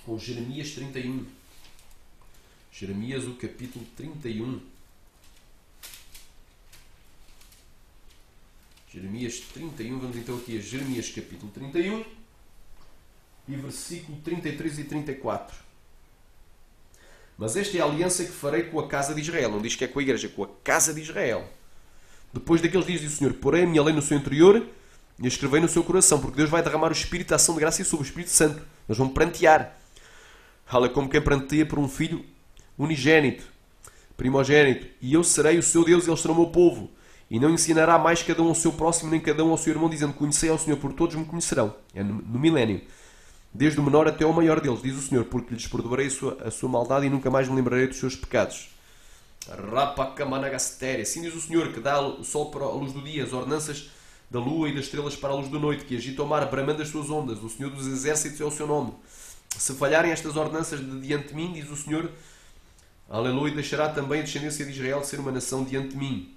com Jeremias 31. Jeremias, o capítulo 31. Jeremias 31, vamos então aqui a Jeremias capítulo 31 e versículo 33 e 34. Mas esta é a aliança que farei com a casa de Israel. Não diz que é com a igreja, é com a casa de Israel. Depois daqueles dias, diz o Senhor, porei a minha lei no seu interior e a escrevei no seu coração, porque Deus vai derramar o Espírito, a ação de graça e sobre o Espírito Santo. Eles vão prantear. Fala como quem pranteia por um filho unigênito, primogênito. E eu serei o seu Deus e eles serão o meu povo. E não ensinará mais cada um ao seu próximo, nem cada um ao seu irmão, dizendo, conhecei ao Senhor, por todos me conhecerão. É no milénio. Desde o menor até o maior deles, diz o Senhor, porque lhes perdoarei a sua maldade e nunca mais me lembrarei dos seus pecados. Rapakamanagastéria. Assim diz o Senhor, que dá o sol para a luz do dia, as ordenanças da lua e das estrelas para a luz da noite, que agita o mar, bramando as suas ondas. O Senhor dos exércitos é o seu nome. Se falharem estas ordenanças de diante de mim, diz o Senhor, aleluia, deixará também a descendência de Israel ser uma nação diante de mim.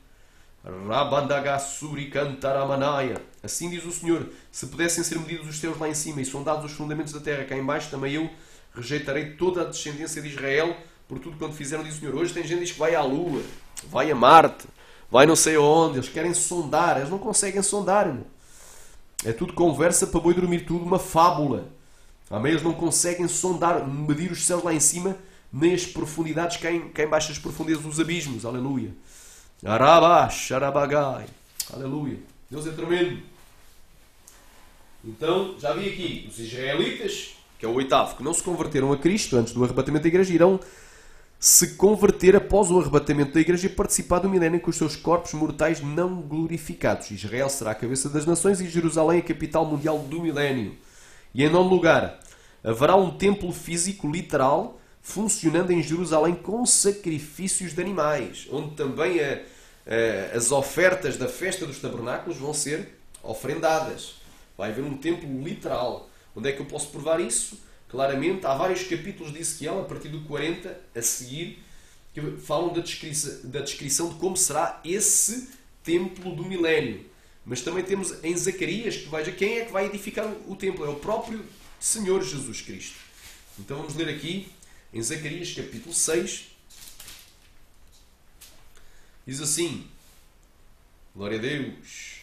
Assim diz o Senhor, se pudessem ser medidos os céus lá em cima e sondados os fundamentos da terra cá em baixo, também eu rejeitarei toda a descendência de Israel por tudo quanto fizeram, diz o Senhor. Hoje tem gente que diz que vai à Lua, vai a Marte, vai não sei aonde, eles querem sondar, eles não conseguem sondar, irmão. É tudo conversa para boi dormir, tudo uma fábula. Amém? Eles não conseguem sondar, medir os céus lá em cima, nem as profundidades cá em baixo, as profundezas dos abismos, aleluia. Arabash, Arabagai. Aleluia. Deus é tremendo. Então, já vi aqui, os israelitas, que é o oitavo, que não se converteram a Cristo antes do arrebatamento da igreja, irão se converter após o arrebatamento da igreja e participar do milénio com os seus corpos mortais não glorificados. Israel será a cabeça das nações e Jerusalém a capital mundial do milénio. E em nono lugar, haverá um templo físico, literal, funcionando em Jerusalém com sacrifícios de animais, onde também as ofertas da festa dos tabernáculos vão ser oferendadas. Vai haver um templo literal. Onde é que eu posso provar isso? Claramente, há vários capítulos de Ezequiel, a partir do 40 a seguir, que falam da descrição de como será esse templo do milénio. Mas também temos em Zacarias, que veja quem é que vai edificar o templo. É o próprio Senhor Jesus Cristo. Então vamos ler aqui em Zacarias capítulo 6, diz assim, glória a Deus,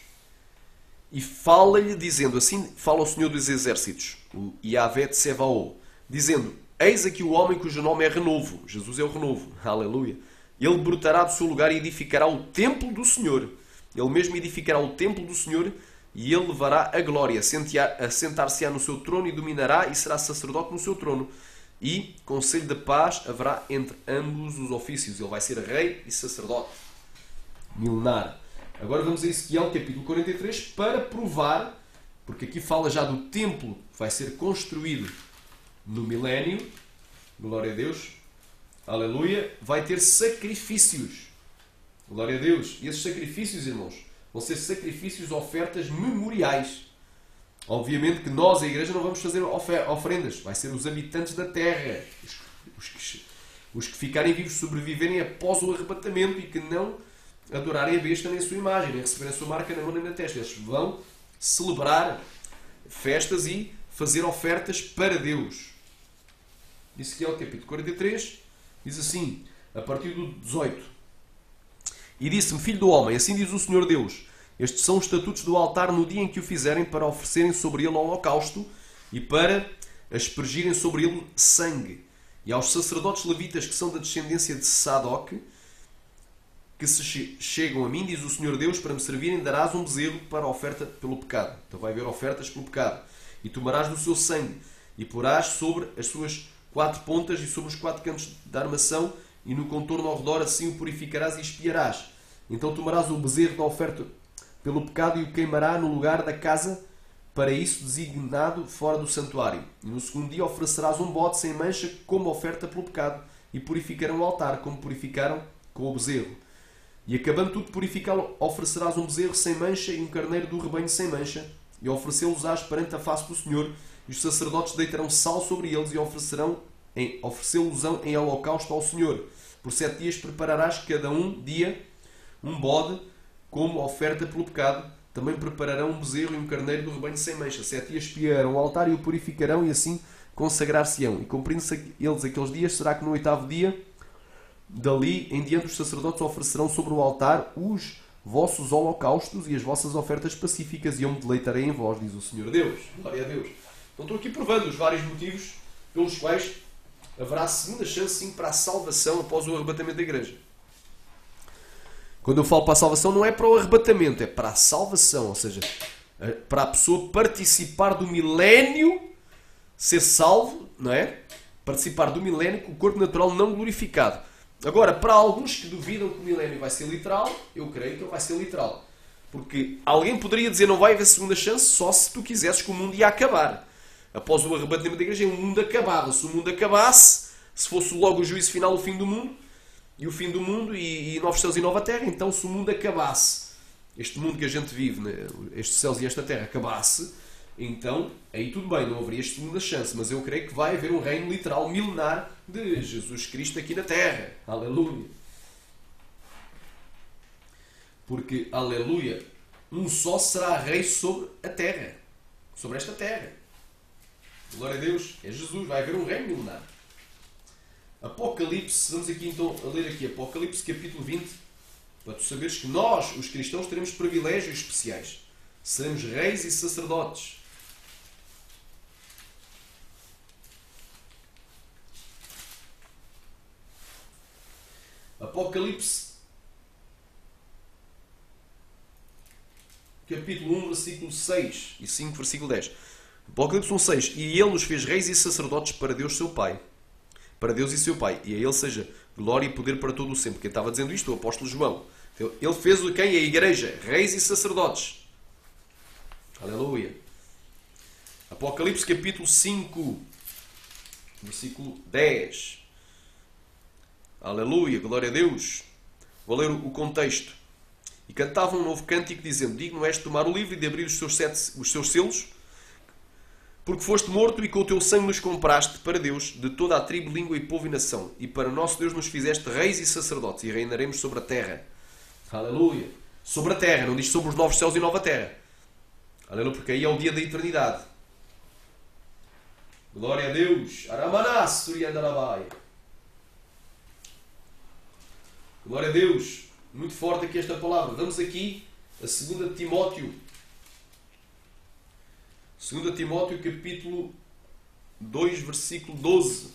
e fala-lhe dizendo, assim fala o Senhor dos Exércitos, o Yahvé de Sebaó, dizendo, eis aqui o homem cujo nome é Renovo, Jesus é o Renovo, aleluia, ele brotará do seu lugar e edificará o templo do Senhor, ele mesmo edificará o templo do Senhor e ele levará a glória, assentar-se-á no seu trono e dominará e será sacerdote no seu trono. E conselho de paz haverá entre ambos os ofícios. Ele vai ser rei e sacerdote milenar. Agora vamos a Ezequiel capítulo 43 para provar, porque aqui fala já do templo que vai ser construído no milénio. Glória a Deus. Aleluia. Vai ter sacrifícios. Glória a Deus. E esses sacrifícios, irmãos, vão ser sacrifícios, ofertas memoriais. Obviamente que nós, a igreja, não vamos fazer oferendas. Vai ser os habitantes da terra. Os que ficarem vivos, sobreviverem após o arrebatamento e que não adorarem a besta nem a sua imagem, nem receberem a sua marca na mão nem na testa. Eles vão celebrar festas e fazer ofertas para Deus. Ezequiel capítulo 43 diz assim, a partir do 18. E disse-me, filho do homem, assim diz o Senhor Deus, estes são os estatutos do altar no dia em que o fizerem para oferecerem sobre ele holocausto e para aspergirem sobre ele sangue. E aos sacerdotes levitas que são da descendência de Sadoc, que se chegam a mim, diz o Senhor Deus, para me servirem, darás um bezerro para a oferta pelo pecado. Então vai haver ofertas pelo pecado. E tomarás do seu sangue e porás sobre as suas 4 pontas e sobre os 4 cantos da armação e no contorno ao redor, assim o purificarás e espiarás. Então tomarás o bezerro da oferta pelo pecado e o queimará no lugar da casa, para isso designado fora do santuário. E no segundo dia oferecerás um bode sem mancha como oferta pelo pecado, e purificarão o altar, como purificaram com o bezerro. E acabando tudo de purificá-lo, oferecerás um bezerro sem mancha e um carneiro do rebanho sem mancha, e oferecê-los-ás perante a face do Senhor, e os sacerdotes deitarão sal sobre eles e oferecê-los-ão em holocausto ao Senhor. Por 7 dias prepararás cada dia um bode como oferta pelo pecado. também prepararão um bezerro e um carneiro do rebanho sem mancha. 7 dias espiarão o altar e o purificarão e assim consagrar-se-ão. E cumprindo-se eles aqueles dias, será que no 8º dia, dali em diante, os sacerdotes oferecerão sobre o altar os vossos holocaustos e as vossas ofertas pacíficas, e eu me deleitarei em vós, diz o Senhor Deus. Glória a Deus. Então estou aqui provando os vários motivos pelos quais haverá segunda chance, sim, para a salvação após o arrebatamento da igreja. Quando eu falo para a salvação, não é para o arrebatamento, é para a salvação, ou seja, para a pessoa participar do milénio, ser salvo, não é? Participar do milénio com o corpo natural não glorificado. Agora, para alguns que duvidam que o milénio vai ser literal, eu creio que ele vai ser literal. Porque alguém poderia dizer não vai haver segunda chance só se tu quisesses que o mundo ia acabar. Após o arrebatamento da igreja, o mundo acabava. Se o mundo acabasse, se fosse logo o juízo final, o fim do mundo, e novos céus e nova terra, então se o mundo acabasse, este mundo que a gente vive, né, estes céus e esta terra acabasse, então aí tudo bem, não haveria segunda chance, mas eu creio que vai haver um reino literal milenar de Jesus Cristo aqui na terra. Aleluia! Porque, aleluia, um só será rei sobre a terra, sobre esta terra. Glória a Deus, é Jesus, vai haver um reino milenar. Apocalipse, vamos aqui então a ler aqui Apocalipse capítulo 20, para tu saberes que nós, os cristãos, teremos privilégios especiais. Seremos reis e sacerdotes. Apocalipse capítulo 1, versículo 6 e 5, versículo 10. Apocalipse 1, 6. E ele nos fez reis e sacerdotes para Deus seu Pai. Para Deus e seu Pai. E a ele seja glória e poder para todo o sempre. Quem estava dizendo isto? O apóstolo João. Então, ele fez o quem? A igreja. Reis e sacerdotes. Aleluia. Apocalipse capítulo 5, versículo 10. Aleluia. Glória a Deus. Vou ler o contexto. E cantavam um novo cântico dizendo: digno és de tomar o livro e de abrir os seus selos, porque foste morto e com o teu sangue nos compraste para Deus de toda a tribo, língua e povo e nação. E para nosso Deus nos fizeste reis e sacerdotes e reinaremos sobre a terra. Aleluia. Sobre a terra, não diz sobre os novos céus e nova terra. Aleluia, porque aí é o dia da eternidade. Glória a Deus. Aramanas, Suriandarabai. Glória a Deus. Muito forte aqui esta palavra. Vamos aqui a 2 Timóteo. 2 Timóteo capítulo 2, versículo 12.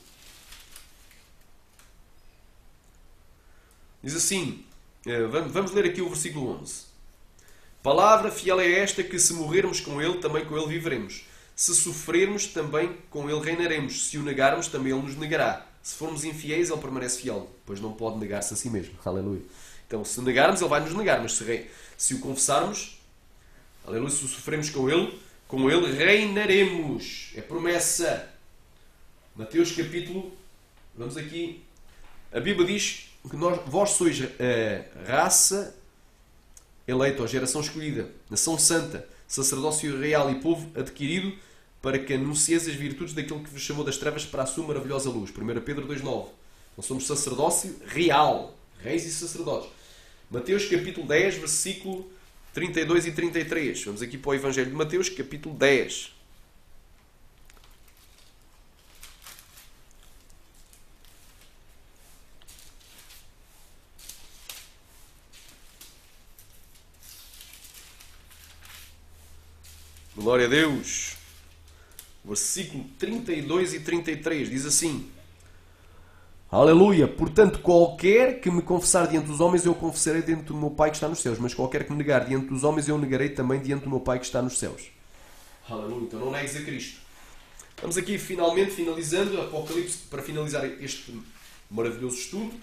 Diz assim, vamos ler aqui o versículo 11. Palavra fiel é esta, que se morrermos com ele, também com ele viveremos. Se sofrermos, também com ele reinaremos. Se o negarmos, também ele nos negará. Se formos infiéis, ele permanece fiel, pois não pode negar-se a si mesmo. Aleluia. Então, se negarmos, ele vai nos negar, mas se o confessarmos, aleluia, se o sofremos com ele reinaremos. É promessa. Mateus capítulo, vamos aqui, a Bíblia diz que vós sois raça eleita, ou geração escolhida, nação santa, sacerdócio real e povo adquirido, para que anuncieis as virtudes daquele que vos chamou das trevas para a sua maravilhosa luz. 1 Pedro 2,9. Nós somos sacerdócio real, reis e sacerdotes. Mateus capítulo 10, versículo 32 e 33. Vamos aqui para o Evangelho de Mateus, capítulo 10. Glória a Deus. Versículo 32 e 33 diz assim: aleluia! Portanto, qualquer que me confessar diante dos homens, eu confessarei diante do meu Pai que está nos céus. Mas qualquer que me negar diante dos homens, eu negarei também diante do meu Pai que está nos céus. Aleluia! Então não negues a Cristo. Estamos aqui finalmente finalizando Apocalipse, para finalizar este maravilhoso estudo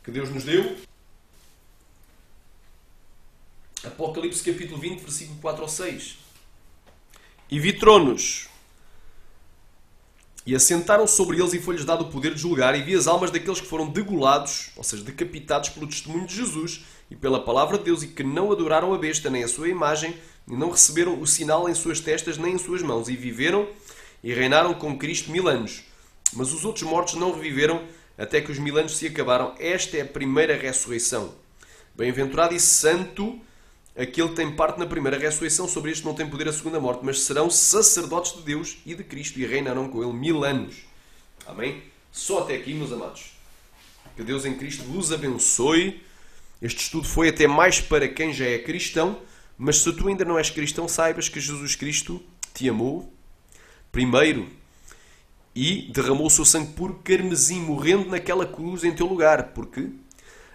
que Deus nos deu. Apocalipse capítulo 20, versículo 4 ao 6. E vi tronos, e assentaram sobre eles, e foi-lhes dado o poder de julgar, e vi as almas daqueles que foram degolados, ou seja, decapitados pelo testemunho de Jesus e pela palavra de Deus, e que não adoraram a besta, nem a sua imagem, e não receberam o sinal em suas testas, nem em suas mãos, e viveram e reinaram com Cristo 1000 anos. Mas os outros mortos não reviveram, até que os 1000 anos se acabaram. Esta é a primeira ressurreição. Bem-aventurado e santo aquele tem parte na primeira ressurreição, sobre este não tem poder a segunda morte, mas serão sacerdotes de Deus e de Cristo e reinarão com ele 1000 anos. Amém? Só até aqui, meus amados. Que Deus em Cristo vos abençoe. Este estudo foi até mais para quem já é cristão, mas se tu ainda não és cristão, saibas que Jesus Cristo te amou primeiro e derramou o seu sangue puro carmesim, morrendo naquela cruz em teu lugar, porque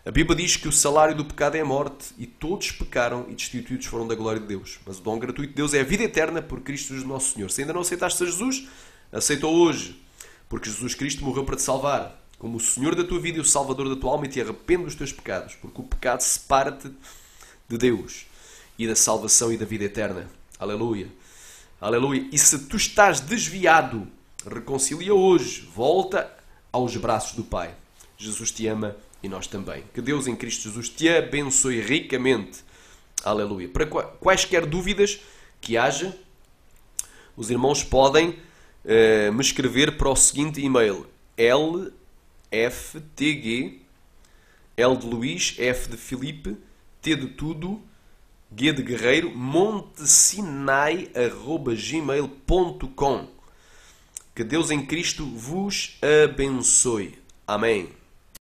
a Bíblia diz que o salário do pecado é a morte e todos pecaram e destituídos foram da glória de Deus. Mas o dom gratuito de Deus é a vida eterna por Cristo Jesus nosso Senhor. Se ainda não aceitaste a Jesus, aceita-o hoje, porque Jesus Cristo morreu para te salvar, como o Senhor da tua vida e o Salvador da tua alma, e te arrepende dos teus pecados, porque o pecado separa-te de Deus e da salvação e da vida eterna. Aleluia. Aleluia. E se tu estás desviado, reconcilia hoje. Volta aos braços do Pai. Jesus te ama e nós também. Que Deus em Cristo Jesus te abençoe ricamente. Aleluia. Para quaisquer dúvidas que haja, os irmãos podem me escrever para o seguinte e-mail: lftg, L de Luís, F de Filipe, T de Tudo, G de Guerreiro, montesinai@gmail.com. Que Deus em Cristo vos abençoe. Amém.